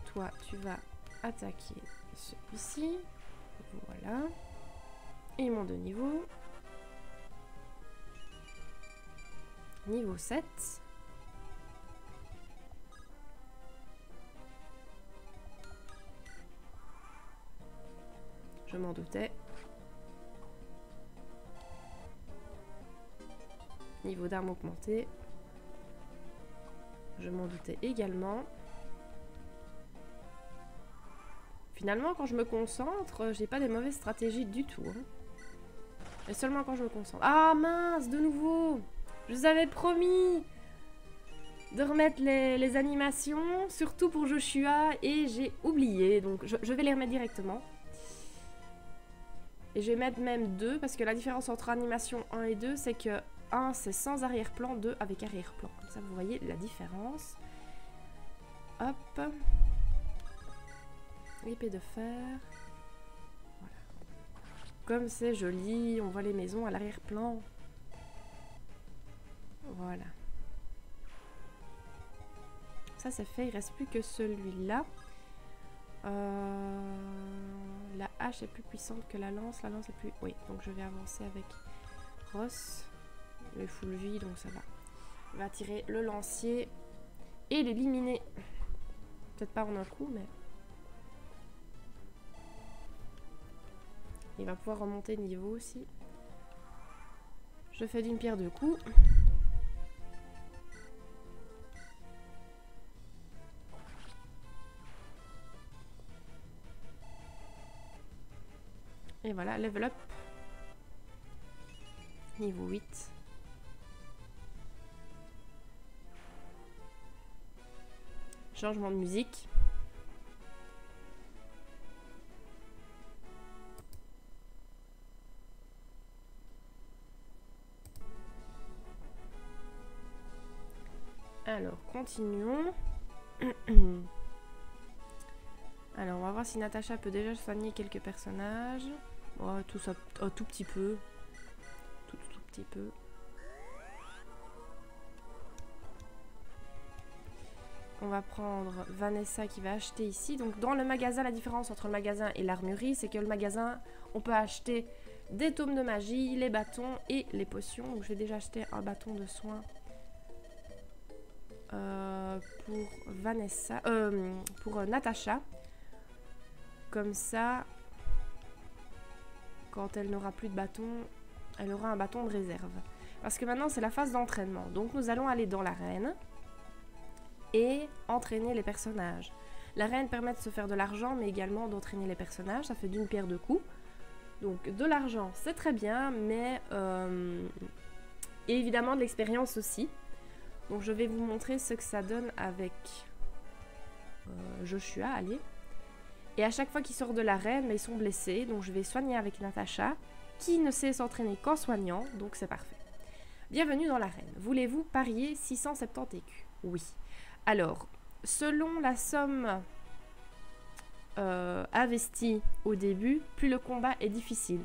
Toi, tu vas attaquer celui-ci. Voilà. Et ils montent de niveau. Niveau 7. Je m'en doutais. Niveau d'armes augmenté. Je m'en doutais également. Finalement, quand je me concentre, j'ai pas des mauvaises stratégies du tout. Hein. Et seulement quand je me concentre. Ah mince, de nouveau! Je vous avais promis de remettre les animations, surtout pour Joshua, et j'ai oublié. Donc je vais les remettre directement. Et je vais mettre même 2, parce que la différence entre animation 1 et 2, c'est que 1 c'est sans arrière-plan, 2 avec arrière-plan. Comme ça, vous voyez la différence. Hop. Épée de fer. Voilà. Comme c'est joli, on voit les maisons à l'arrière-plan. Voilà. Ça, c'est fait. Il ne reste plus que celui-là. La hache est plus puissante que la lance. La lance est plus... Oui, donc je vais avancer avec Ross. Le full vie, donc ça va. Il va tirer le lancier et l'éliminer. Peut-être pas en un coup, mais... Il va pouvoir remonter de niveau aussi. Je fais d'une pierre deux coups. Et voilà, level up. Niveau 8. Changement de musique. Alors, continuons. Alors, on va voir si Natacha peut déjà soigner quelques personnages. Oh, tout ça, oh, tout petit peu. Tout petit peu. On va prendre Vanessa qui va acheter ici. Donc, dans le magasin, la différence entre le magasin et l'armurerie, c'est que le magasin, on peut acheter des tomes de magie, les bâtons et les potions. Donc, je vais déjà acheter un bâton de soin. Pour Vanessa, pour Natacha. Comme ça, quand elle n'aura plus de bâton, elle aura un bâton de réserve. Parce que maintenant, c'est la phase d'entraînement. Donc, nous allons aller dans l'arène et entraîner les personnages. L'arène permet de se faire de l'argent, mais également d'entraîner les personnages. Ça fait d'une pierre deux coups. Donc, de l'argent, c'est très bien, mais et évidemment de l'expérience aussi. Donc je vais vous montrer ce que ça donne avec Joshua, allez. Et à chaque fois qu'ils sortent de l'arène, ils sont blessés. Donc je vais soigner avec Natacha, qui ne sait s'entraîner qu'en soignant, donc c'est parfait. Bienvenue dans l'arène. Voulez-vous parier 670 écus? Oui. Alors, selon la somme investie au début, plus le combat est difficile.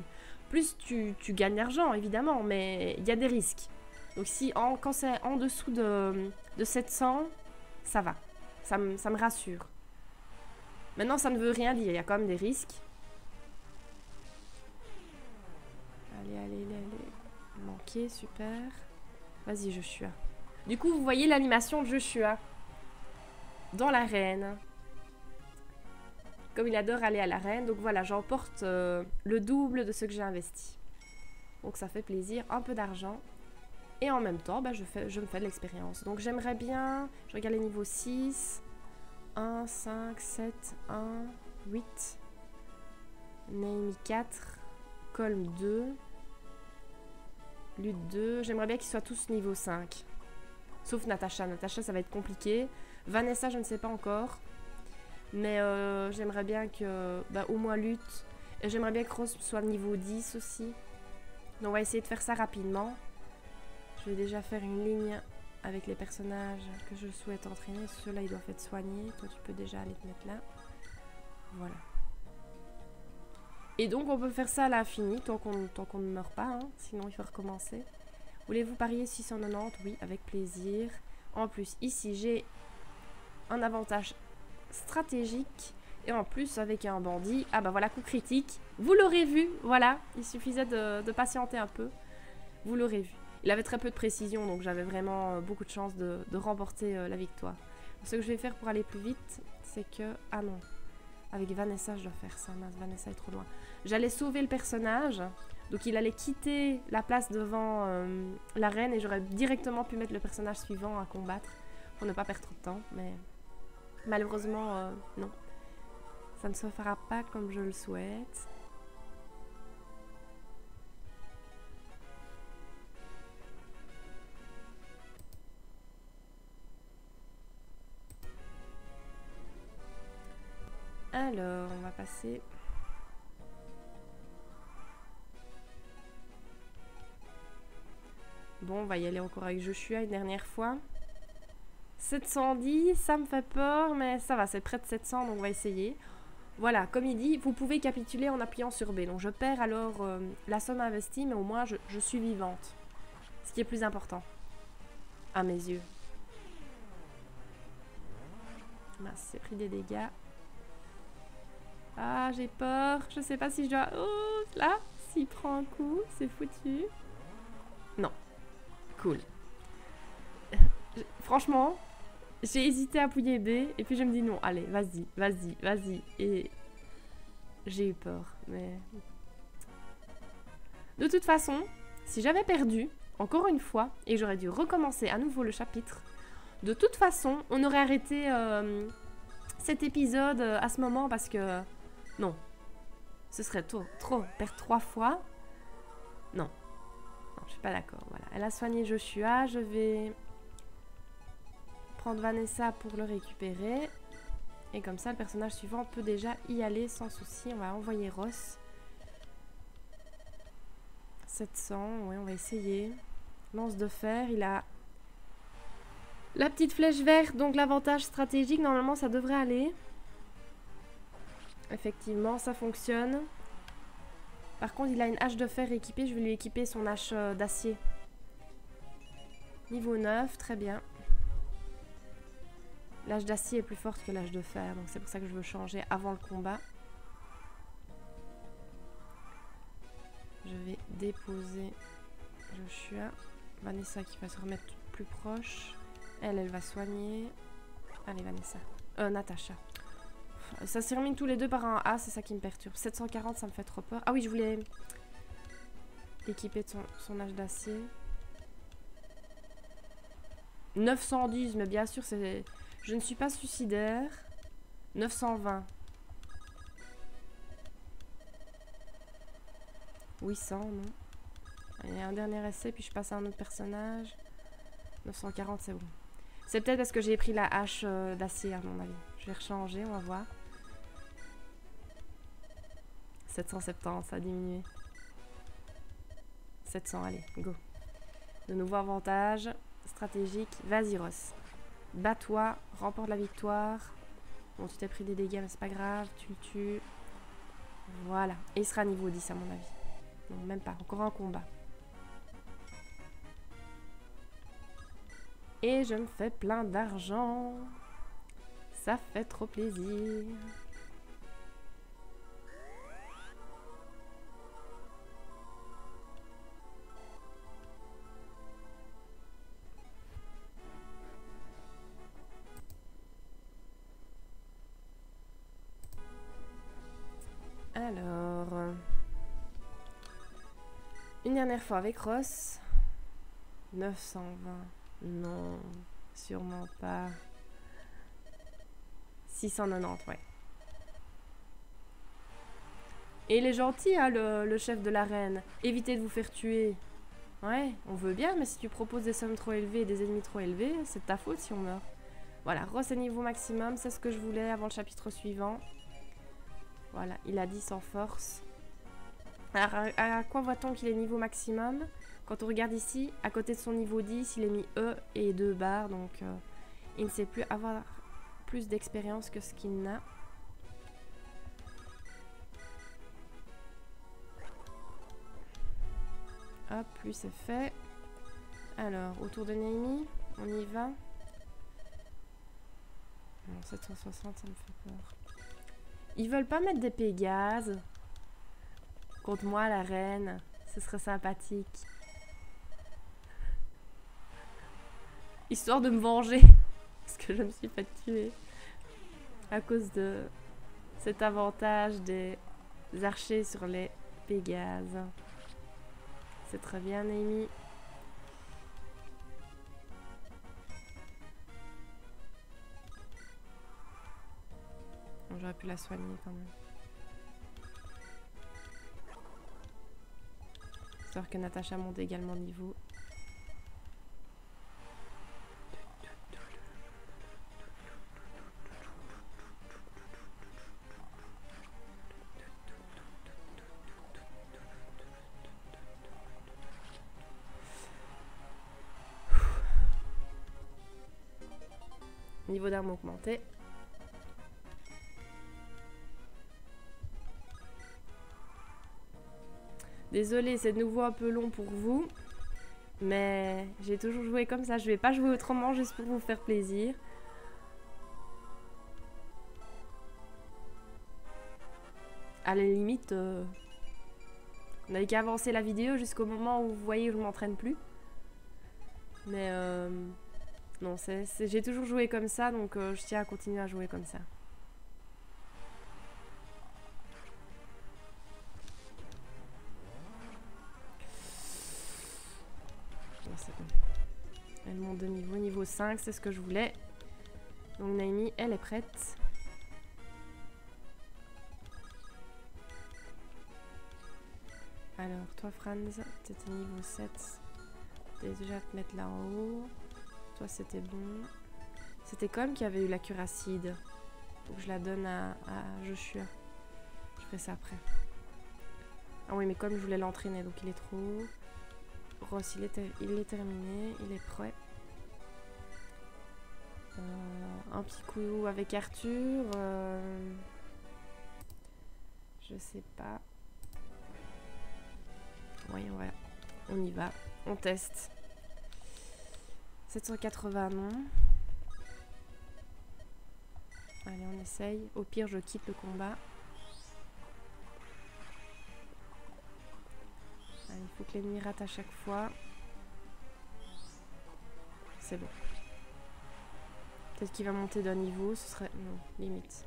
Plus tu gagnes d'argent, évidemment, mais il y a des risques. Donc si quand c'est en dessous de 700, ça va. Ça me rassure. Maintenant, ça ne veut rien dire. Il y a quand même des risques. Allez. Manqué, super. Vas-y, Joshua. Du coup, vous voyez l'animation de Joshua dans l'arène. Comme il adore aller à l'arène. Donc voilà, j'emporte le double de ce que j'ai investi. Donc ça fait plaisir. Un peu d'argent. Et en même temps, bah, je me fais de l'expérience. Donc j'aimerais bien, je regarde les niveaux 6, 1, 5, 7, 1, 8, Naomi 4, Colm 2, Lutte 2. J'aimerais bien qu'ils soient tous niveau 5. Sauf Natacha. Natacha, ça va être compliqué. Vanessa, je ne sais pas encore. Mais j'aimerais bien que, bah, au moins Lutte. Et j'aimerais bien que Rose soit niveau 10 aussi. Donc on va essayer de faire ça rapidement. Je vais déjà faire une ligne avec les personnages que je souhaite entraîner. Ceux-là, ils doivent être soignés. Toi, tu peux déjà aller te mettre là. Voilà. Et donc, on peut faire ça à l'infini, tant qu'on ne meurt pas. Hein. Sinon, il faut recommencer. Voulez-vous parier 690? Oui, avec plaisir. En plus, ici, j'ai un avantage stratégique. Et en plus, avec un bandit, ah bah voilà, coup critique. Vous l'aurez vu, voilà. Il suffisait de patienter un peu. Vous l'aurez vu. Il avait très peu de précision, donc j'avais vraiment beaucoup de chance de remporter la victoire. Ce que je vais faire pour aller plus vite, c'est que... Ah non, avec Vanessa, je dois faire ça. Mince, Vanessa est trop loin. J'allais sauver le personnage, donc il allait quitter la place devant l'arène et j'aurais directement pu mettre le personnage suivant à combattre pour ne pas perdre trop de temps, mais malheureusement, non. Ça ne se fera pas comme je le souhaite. Alors, on va passer... Bon, on va y aller encore avec Joshua une dernière fois. 710, ça me fait peur, mais ça va, c'est près de 700, donc on va essayer. Voilà, comme il dit, vous pouvez capituler en appuyant sur B. Donc je perds alors la somme investie, mais au moins je suis vivante. Ce qui est plus important, à mes yeux. Mince, j'ai pris des dégâts. Ah, j'ai peur. Je sais pas si je dois... Oh, là, s'il prend un coup, c'est foutu. Non. Cool. Franchement, j'ai hésité à appuyer B, et puis je me dis non, allez, vas-y. Et j'ai eu peur, mais... De toute façon, si j'avais perdu, encore une fois, et j'aurais dû recommencer à nouveau le chapitre, de toute façon, on aurait arrêté cet épisode à ce moment, parce que... Non. Ce serait trop. Perdre 3 fois. Non. Non, je suis pas d'accord. Voilà. Elle a soigné Joshua. Je vais prendre Vanessa pour le récupérer. Et comme ça, le personnage suivant peut déjà y aller sans souci. On va envoyer Ross. 700, ouais, on va essayer. Lance de fer, il a la petite flèche verte, donc l'avantage stratégique, normalement ça devrait aller. Effectivement, ça fonctionne. Par contre, il a une hache de fer équipée, je vais lui équiper son hache d'acier. Niveau 9, très bien. L'âge d'acier est plus forte que l'âge de fer, donc c'est pour ça que je veux changer avant le combat. Je vais déposer Joshua. Vanessa qui va se remettre plus proche. Elle va soigner. Allez, Vanessa. Natacha. Ça se termine tous les deux par un A, c'est ça qui me perturbe. 740, ça me fait trop peur. Ah oui, je voulais l'équiper de son âge d'acier. 910, mais bien sûr, c'est... Je ne suis pas suicidaire. 920. 800, non. Allez, un dernier essai, puis je passe à un autre personnage. 940, c'est bon. C'est peut-être parce que j'ai pris la hache d'acier, à mon avis. Je vais rechanger, on va voir. 770, ça a diminué. 700, allez, go. De nouveau avantage stratégique. Vas-y, Ross. Bats-toi, remporte la victoire. Bon, tu t'es pris des dégâts, mais c'est pas grave. Tu le tues. Voilà. Et il sera niveau 10, à mon avis. Non, même pas. Encore un combat. Et je me fais plein d'argent. Ça fait trop plaisir. Alors, une dernière fois avec Ross. 920. Non, sûrement pas. 690, ouais. Et il est gentil, hein, le chef de l'arène. Évitez de vous faire tuer. Ouais, on veut bien, mais si tu proposes des sommes trop élevées et des ennemis trop élevés, c'est de ta faute si on meurt. Voilà, Ross est niveau maximum, c'est ce que je voulais avant le chapitre suivant. Voilà, il a 10 en force. Alors, à quoi voit-on qu'il est niveau maximum? Quand on regarde ici, à côté de son niveau 10, il est mis E et 2 barres, donc il ne sait plus avoir plus d'expérience que ce qu'il n'a. Hop, lui c'est fait. Alors, autour de Naomi, on y va. Non, 760, ça me fait peur. Ils veulent pas mettre des Pégases contre moi, la reine. Ce serait sympathique. Histoire de me venger. Parce que je me suis fait tuer. À cause de cet avantage des archers sur les Pégases. C'est très bien, Naomi. J'aurais pu la soigner quand même. J'espère que Natacha monte également niveau. Niveau d'armes augmenté. Désolée, c'est de nouveau un peu long pour vous. Mais j'ai toujours joué comme ça. Je vais pas jouer autrement juste pour vous faire plaisir. À la limite, on n'avait qu'à avancer la vidéo jusqu'au moment où vous voyez que je m'entraîne plus. Mais non, j'ai toujours joué comme ça, donc je tiens à continuer à jouer comme ça. Bon, c'est bon. Elle monte de niveau 5, c'est ce que je voulais. Donc Naomi, elle est prête. Alors, toi Franz, t'étais niveau 7. Déjà te mettre là en haut. Toi c'était bon. C'était Colm qui avait eu la cure acide. Faut que je la donne à Joshua. Je ferai ça après. Ah oui, mais comme je voulais l'entraîner, donc il est trop haut. Ross, il est terminé, il est prêt. Un petit coup avec Arthur. Je sais pas. Oui, on y va. On teste. 780, non. Allez, on essaye. Au pire, je quitte le combat. Allez, il faut que l'ennemi rate à chaque fois. C'est bon. Peut-être qu'il va monter d'un niveau. Ce serait... Non, limite.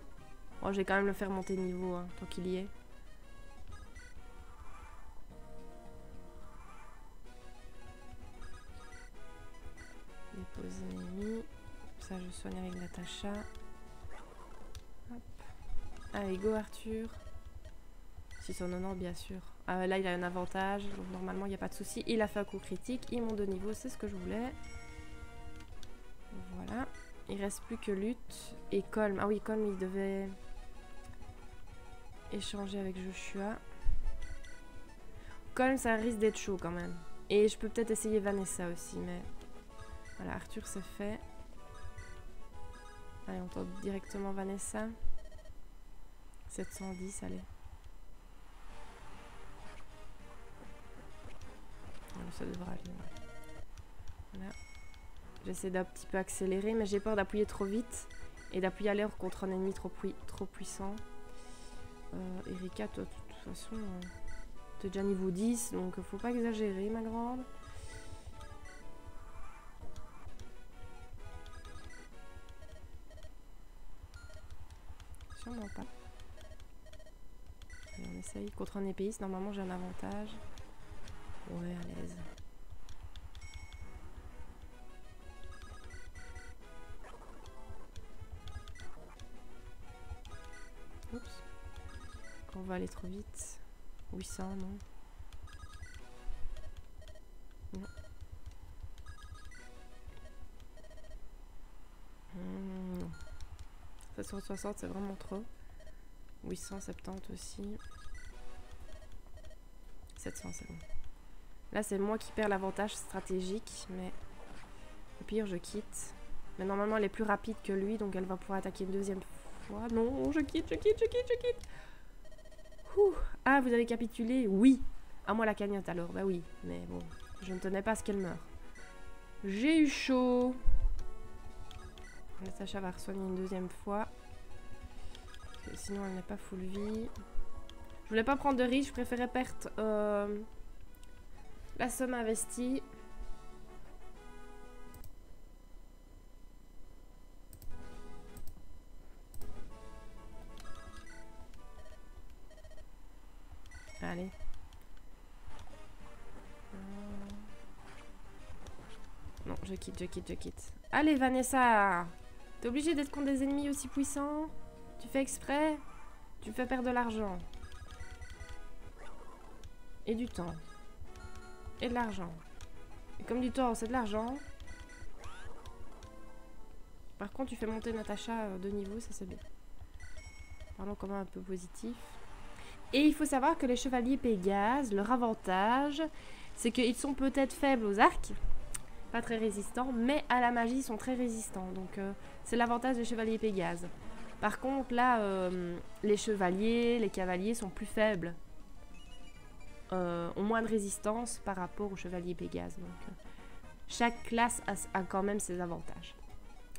Bon, je vais quand même le faire monter de niveau, hein, tant qu'il y est. Déposer ennemi. Ça, je soigne avec Natacha. Hop. Allez, go Arthur. 690, bien sûr. Là, il a un avantage, donc normalement, il n'y a pas de souci. Il a fait un coup critique, il monte de niveau, c'est ce que je voulais. Voilà. Il reste plus que Lutte et Colm. Ah oui, Colm, il devait échanger avec Joshua. Colm, ça risque d'être chaud quand même. Et je peux peut-être essayer Vanessa aussi, mais... Voilà, Arthur, c'est fait. Allez, on tente directement Vanessa. 710, allez. Ça devrait aller. Voilà. J'essaie d'un petit peu accélérer, mais j'ai peur d'appuyer trop vite et d'appuyer à l'air contre un ennemi trop puissant. Erika, toi, de toute façon, t'es déjà niveau 10, donc faut pas exagérer, ma grande. Sûrement pas. Allez, on essaye. Contre un épéiste, normalement j'ai un avantage. Ouais, à l'aise. Oups. On va aller trop vite. 800, non. Non. 760, c'est vraiment trop. 870 aussi. 700, c'est bon. Là, c'est moi qui perds l'avantage stratégique, mais au pire, je quitte. Mais normalement, elle est plus rapide que lui, donc elle va pouvoir attaquer une deuxième fois. Non, je quitte. Ouh. Ah, vous avez capitulé? Oui. À moi la cagnotte alors, bah oui. Mais bon, je ne tenais pas à ce qu'elle meure. J'ai eu chaud. Natacha va soigner une deuxième fois. Parce que sinon, elle n'est pas full vie. Je voulais pas prendre de risque, je préférais perdre la somme investie. Allez. Non, je quitte. Allez, Vanessa! T'es obligée d'être contre des ennemis aussi puissants? Tu fais exprès? Tu me fais perdre de l'argent. Et du temps. Et de l'argent. Et comme du temps, c'est de l'argent. Par contre, tu fais monter Natacha de niveau, ça c'est bien. Parlons quand même un peu positif. Et il faut savoir que les chevaliers Pégase, leur avantage, c'est qu'ils sont peut-être faibles aux arcs, pas très résistants, mais à la magie, ils sont très résistants. Donc, c'est l'avantage des chevaliers Pégase. Par contre, là, les chevaliers, les cavaliers sont plus faibles. Ont moins de résistance par rapport aux chevaliers Pégase. Donc, chaque classe a quand même ses avantages.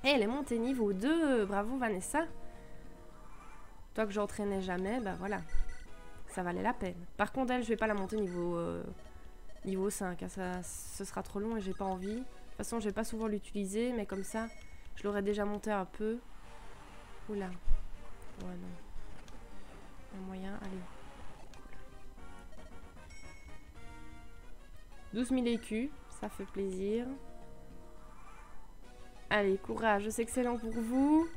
Et elle est montée niveau 2. Bravo, Vanessa. Toi que j'entraînais jamais, bah voilà. Ça valait la peine. Par contre, elle, je vais pas la monter niveau 5. Hein, ce sera trop long et j'ai pas envie. De toute façon, je vais pas souvent l'utiliser, mais comme ça, je l'aurais déjà monté un peu. Oula. Ouais, non. Un moyen, allez. 12 000 écus, ça fait plaisir. Allez, courage, je sais que c'est lent pour vous.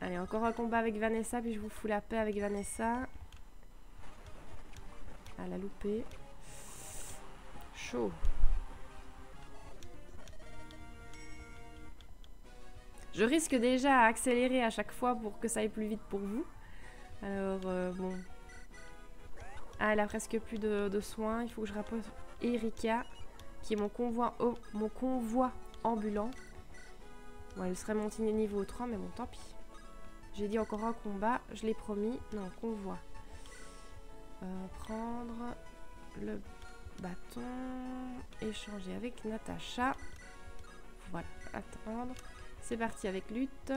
Allez, encore un combat avec Vanessa, puis je vous fous la paix avec Vanessa. Elle a loupé. Chaud. Je risque déjà à accélérer à chaque fois pour que ça aille plus vite pour vous. Alors, bon. Ah, elle a presque plus de soins. Il faut que je rapporte Erika, qui est mon convoi ambulant. Bon, elle serait montée niveau 3, mais bon, tant pis. J'ai dit encore un combat, je l'ai promis. Non, convoi. Prendre le bâton. Échanger avec Natacha. Voilà, attendre. C'est parti avec lutte.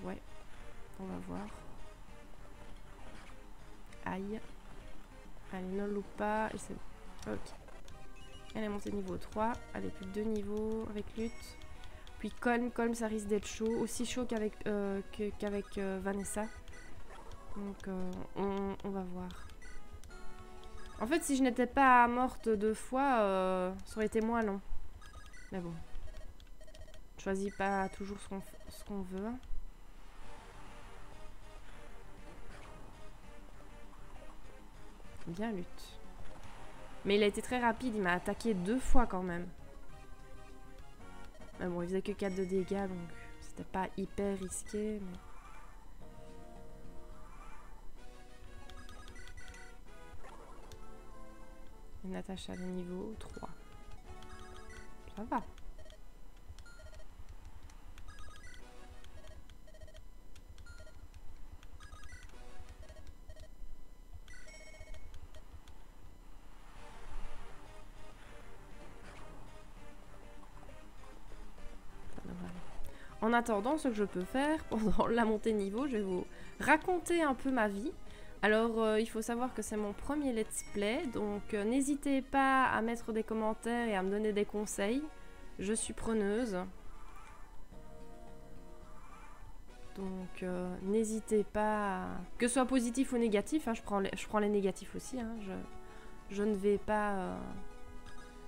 Ouais, on va voir. Aïe. Allez, ne loupe pas. Et c'est bon. Ok. Elle est montée niveau 3. Allez, plus que 2 niveaux avec lutte. Puis Colm, ça risque d'être chaud. Aussi chaud qu'avec Vanessa. Donc, on va voir. En fait, si je n'étais pas morte 2 fois, ça aurait été moins long. Mais bon. Je choisis pas toujours ce qu'on veut. Bien lutte. Mais il a été très rapide, il m'a attaqué 2 fois quand même. Mais bon, il faisait que 4 de dégâts, donc c'était pas hyper risqué. Mais... Natacha le niveau 3. Ça va. En attendant, ce que je peux faire pendant la montée de niveau, je vais vous raconter un peu ma vie. Alors, il faut savoir que c'est mon premier let's play, donc n'hésitez pas à mettre des commentaires et à me donner des conseils. Je suis preneuse. Donc, n'hésitez pas, que ce soit positif ou négatif, hein, je prends les négatifs aussi. Hein, je ne vais pas...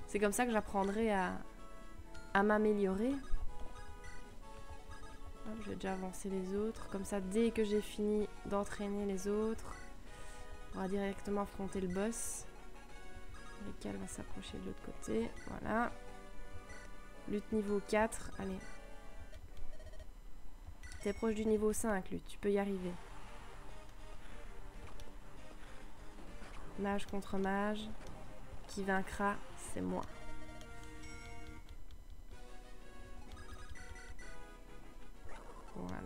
C'est comme ça que j'apprendrai à m'améliorer. Je vais déjà avancer les autres. Comme ça, dès que j'ai fini d'entraîner les autres, on va directement affronter le boss. Lequel va s'approcher de l'autre côté. Voilà. Lutte niveau 4. Allez. T'es proche du niveau 5, Lutte. Tu peux y arriver. Mage contre mage. Qui vaincra, c'est moi. Voilà.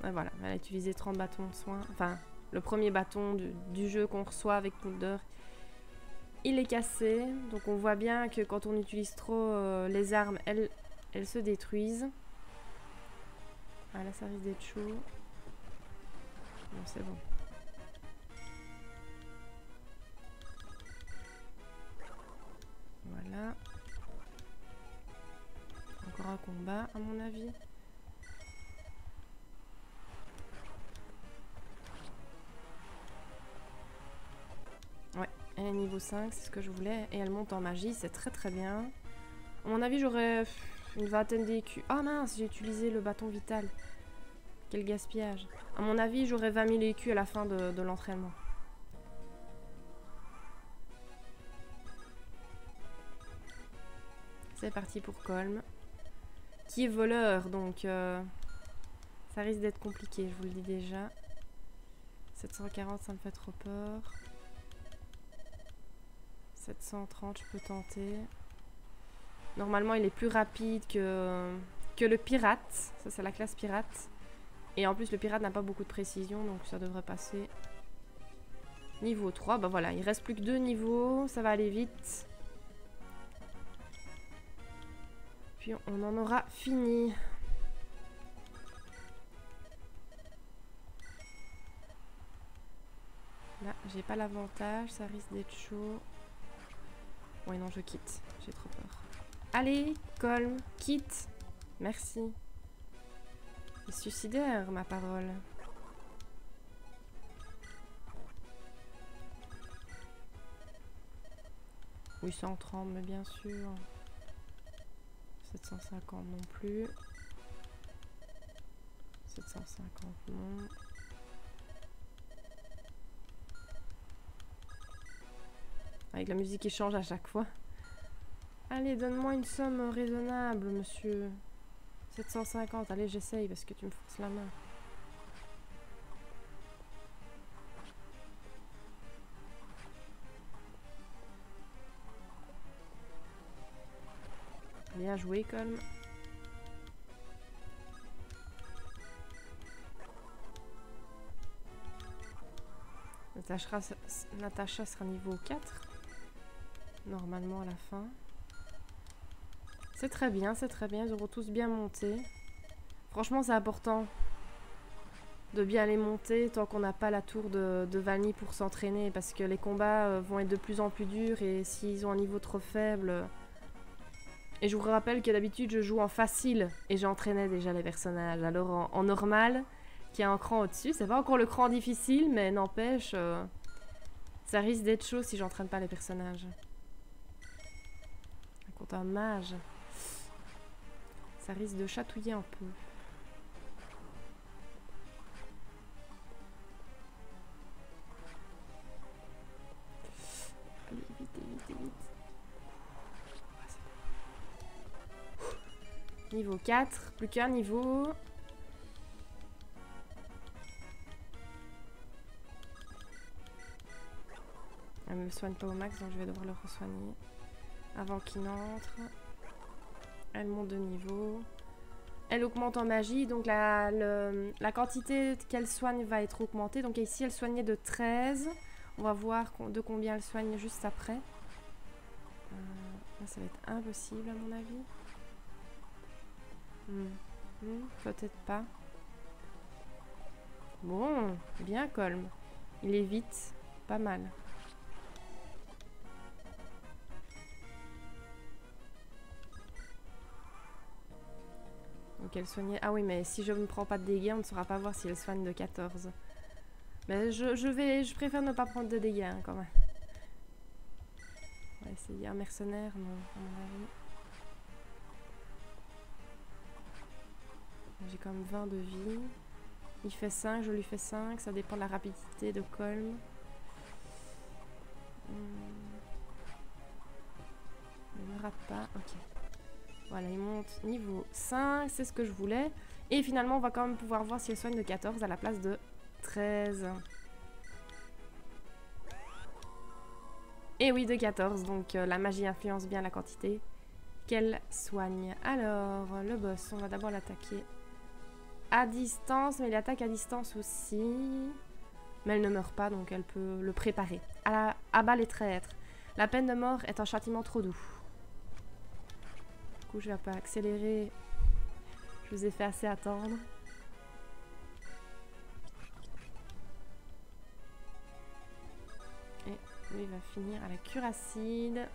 Et voilà, elle a utilisé 30 bâtons de soin. Enfin, le premier bâton du jeu qu'on reçoit avec Poulder, il est cassé. Donc on voit bien que quand on utilise trop les armes, elles se détruisent. Ah là, ça risque d'être chaud. Bon, c'est bon. Voilà. Encore un combat, à mon avis. Ouais, elle est niveau 5, c'est ce que je voulais. Et elle monte en magie, c'est très très bien. À mon avis, j'aurais une vingtaine d'écus. Ah mince, j'ai utilisé le bâton vital. Quel gaspillage. À mon avis, j'aurais 20 000 écus à la fin de l'entraînement. C'est parti pour Colm. Qui est voleur, donc ça risque d'être compliqué, je vous le dis déjà. 740, ça me fait trop peur. 730, je peux tenter. Normalement, il est plus rapide que le pirate. Ça, c'est la classe pirate. Et en plus, le pirate n'a pas beaucoup de précision, donc ça devrait passer. Niveau 3, bah voilà, il reste plus que 2 niveaux, ça va aller vite. Puis on en aura fini. Là, j'ai pas l'avantage, ça risque d'être chaud. Ouais, non, je quitte, j'ai trop peur. Allez, Colm, quitte. Merci. C'est suicidaire, ma parole. Oui, 130, mais bien sûr. 750 non plus. 750 non. Avec la musique qui change à chaque fois. Allez, donne-moi une somme raisonnable, monsieur. 750, allez, j'essaye parce que tu me forces la main. Bien joué, Colm. Natacha sera niveau 4. Normalement à la fin. C'est très bien, ils auront tous bien monté. Franchement, c'est important de bien les monter tant qu'on n'a pas la tour de Valny pour s'entraîner, parce que les combats vont être de plus en plus durs et s'ils ont un niveau trop faible... Et je vous rappelle que d'habitude je joue en facile et j'entraînais déjà les personnages. Alors en normal, qui est un cran au-dessus, c'est pas encore le cran difficile, mais n'empêche, ça risque d'être chaud si j'entraîne pas les personnages. Contre un mage, ça risque de chatouiller un peu. Allez, vite. Niveau 4, plus qu'un niveau. Elle me soigne pas au max, donc je vais devoir le re-soigner avant qu'il n'entre. Elle monte de niveau. Elle augmente en magie, donc la quantité qu'elle soigne va être augmentée. Donc ici, elle soignait de 13. On va voir de combien elle soigne juste après. Là, ça va être impossible à mon avis. Peut-être pas. Bon, bien Colm. Il est vite, pas mal. Donc elle soignait... Ah oui, mais si je ne prends pas de dégâts, on ne saura pas voir si elle soigne de 14. Mais je préfère ne pas prendre de dégâts hein, quand même. On va essayer un mercenaire, non, à mon avis. J'ai comme 20 de vie. Il fait 5, je lui fais 5. Ça dépend de la rapidité de Colm. Il ne rate pas. Ok. Voilà, il monte niveau 5. C'est ce que je voulais. Et finalement, on va quand même pouvoir voir si elle soigne de 14 à la place de 13. Et oui, de 14. Donc la magie influence bien la quantité qu'elle soigne. Alors, le boss, on va d'abord l'attaquer à distance, mais il attaque à distance aussi. Mais elle ne meurt pas, donc elle peut le préparer. Abat les traîtres. La peine de mort est un châtiment trop doux. Du coup, je vais un peu accélérer. Je vous ai fait assez attendre. Et lui, il va finir à la cuirasside.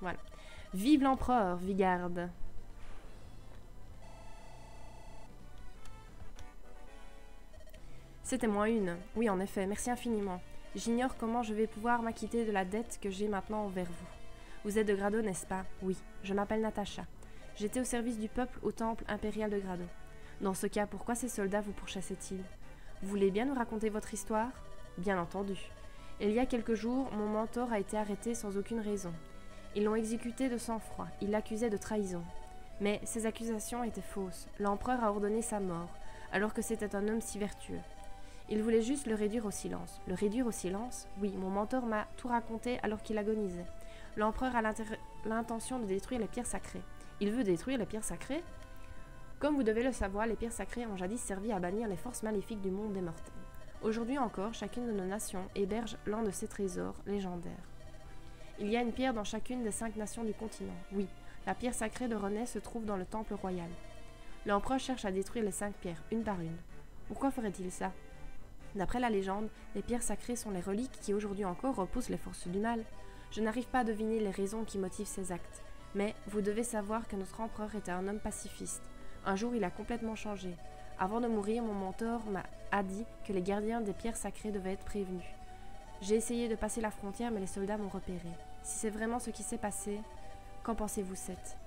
Voilà. Vive l'empereur, Vigarde. C'était moins une. Oui, en effet, merci infiniment. J'ignore comment je vais pouvoir m'acquitter de la dette que j'ai maintenant envers vous. Vous êtes de Grado, n'est-ce pas? Oui, je m'appelle Natacha. J'étais au service du peuple au temple impérial de Grado. Dans ce cas, pourquoi ces soldats vous pourchassaient-ils? Vous voulez bien nous raconter votre histoire? Bien entendu. Il y a quelques jours, mon mentor a été arrêté sans aucune raison. Ils l'ont exécuté de sang-froid. Ils l'accusaient de trahison. Mais ces accusations étaient fausses. L'empereur a ordonné sa mort, alors que c'était un homme si vertueux. Il voulait juste le réduire au silence. Le réduire au silence? Oui, mon mentor m'a tout raconté alors qu'il agonisait. L'empereur a l'intention de détruire les pierres sacrées. Il veut détruire les pierres sacrées? Comme vous devez le savoir, les pierres sacrées ont jadis servi à bannir les forces maléfiques du monde des mortels. Aujourd'hui encore, chacune de nos nations héberge l'un de ces trésors légendaires. Il y a une pierre dans chacune des 5 nations du continent. Oui, la pierre sacrée de René se trouve dans le temple royal. L'empereur cherche à détruire les 5 pierres, une par une. Pourquoi ferait-il ça? D'après la légende, les pierres sacrées sont les reliques qui aujourd'hui encore repoussent les forces du mal. Je n'arrive pas à deviner les raisons qui motivent ces actes. Mais vous devez savoir que notre empereur était un homme pacifiste. Un jour, il a complètement changé. Avant de mourir, mon mentor m'a dit que les gardiens des pierres sacrées devaient être prévenus. J'ai essayé de passer la frontière, mais les soldats m'ont repéré. Si c'est vraiment ce qui s'est passé, qu'en pensez-vous, Seth?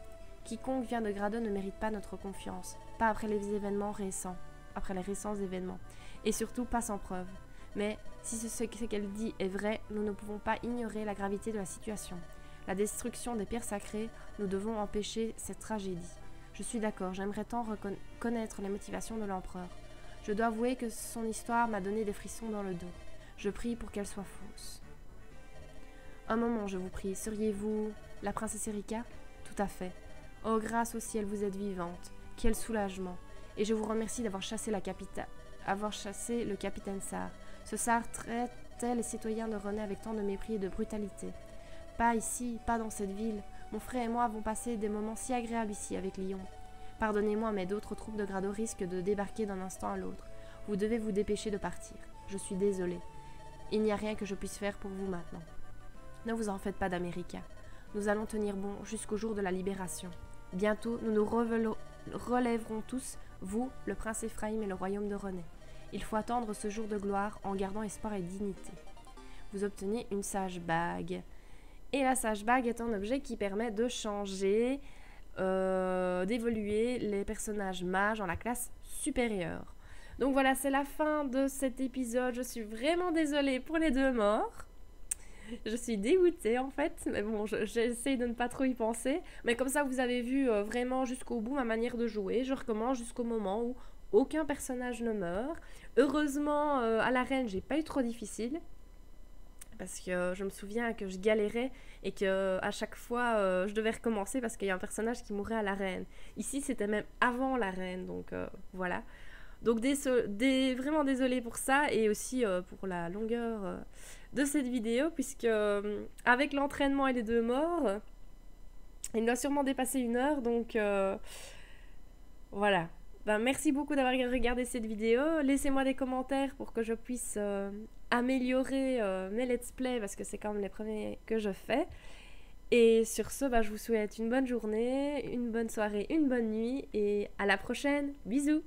Quiconque vient de Grado ne mérite pas notre confiance, pas après les événements récents, après les récents événements, et surtout pas sans preuve. Mais si ce qu'elle dit est vrai, nous ne pouvons pas ignorer la gravité de la situation. la destruction des pierres sacrées, nous devons empêcher cette tragédie. Je suis d'accord, j'aimerais tant connaître les motivations de l'empereur. Je dois avouer que son histoire m'a donné des frissons dans le dos. Je prie pour qu'elle soit fausse. Un moment, je vous prie, seriez-vous la princesse Erika ? Tout à fait. Oh, grâce au ciel, vous êtes vivante. Quel soulagement. Et je vous remercie d'avoir chassé le capitaine Sarr. Ce Sarr traitait les citoyens de René avec tant de mépris et de brutalité. Pas ici, pas dans cette ville. Mon frère et moi avons passé des moments si agréables ici avec Lyon. Pardonnez-moi, mais d'autres troupes de Grado risquent de débarquer d'un instant à l'autre. Vous devez vous dépêcher de partir. Je suis désolée. Il n'y a rien que je puisse faire pour vous maintenant. Ne vous en faites pas d'América. Nous allons tenir bon jusqu'au jour de la libération. Bientôt, nous nous relèverons tous, vous, le prince Ephraim et le royaume de René. Il faut attendre ce jour de gloire en gardant espoir et dignité. Vous obtenez une sage bague. Et la sage bague est un objet qui permet de changer, d'évoluer les personnages mages en la classe supérieure. Donc voilà, c'est la fin de cet épisode. Je suis vraiment désolée pour les 2 morts. Je suis dégoûtée en fait, mais bon, j'essaie de ne pas trop y penser. Mais comme ça, vous avez vu vraiment jusqu'au bout ma manière de jouer. Je recommence jusqu'au moment où aucun personnage ne meurt. Heureusement, à l'arène, j'ai pas eu trop difficile. Parce que je me souviens que je galérais et que à chaque fois, je devais recommencer parce qu'il y a un personnage qui mourait à l'arène. Ici, c'était même avant l'arène, donc voilà. Donc vraiment désolée pour ça et aussi pour la longueur de cette vidéo puisque avec l'entraînement et les 2 morts, il doit sûrement dépasser 1 heure donc voilà. Ben, merci beaucoup d'avoir regardé cette vidéo. Laissez-moi des commentaires pour que je puisse améliorer mes let's play parce que c'est quand même les premiers que je fais. Et sur ce, ben, je vous souhaite une bonne journée, une bonne soirée, une bonne nuit et à la prochaine. Bisous!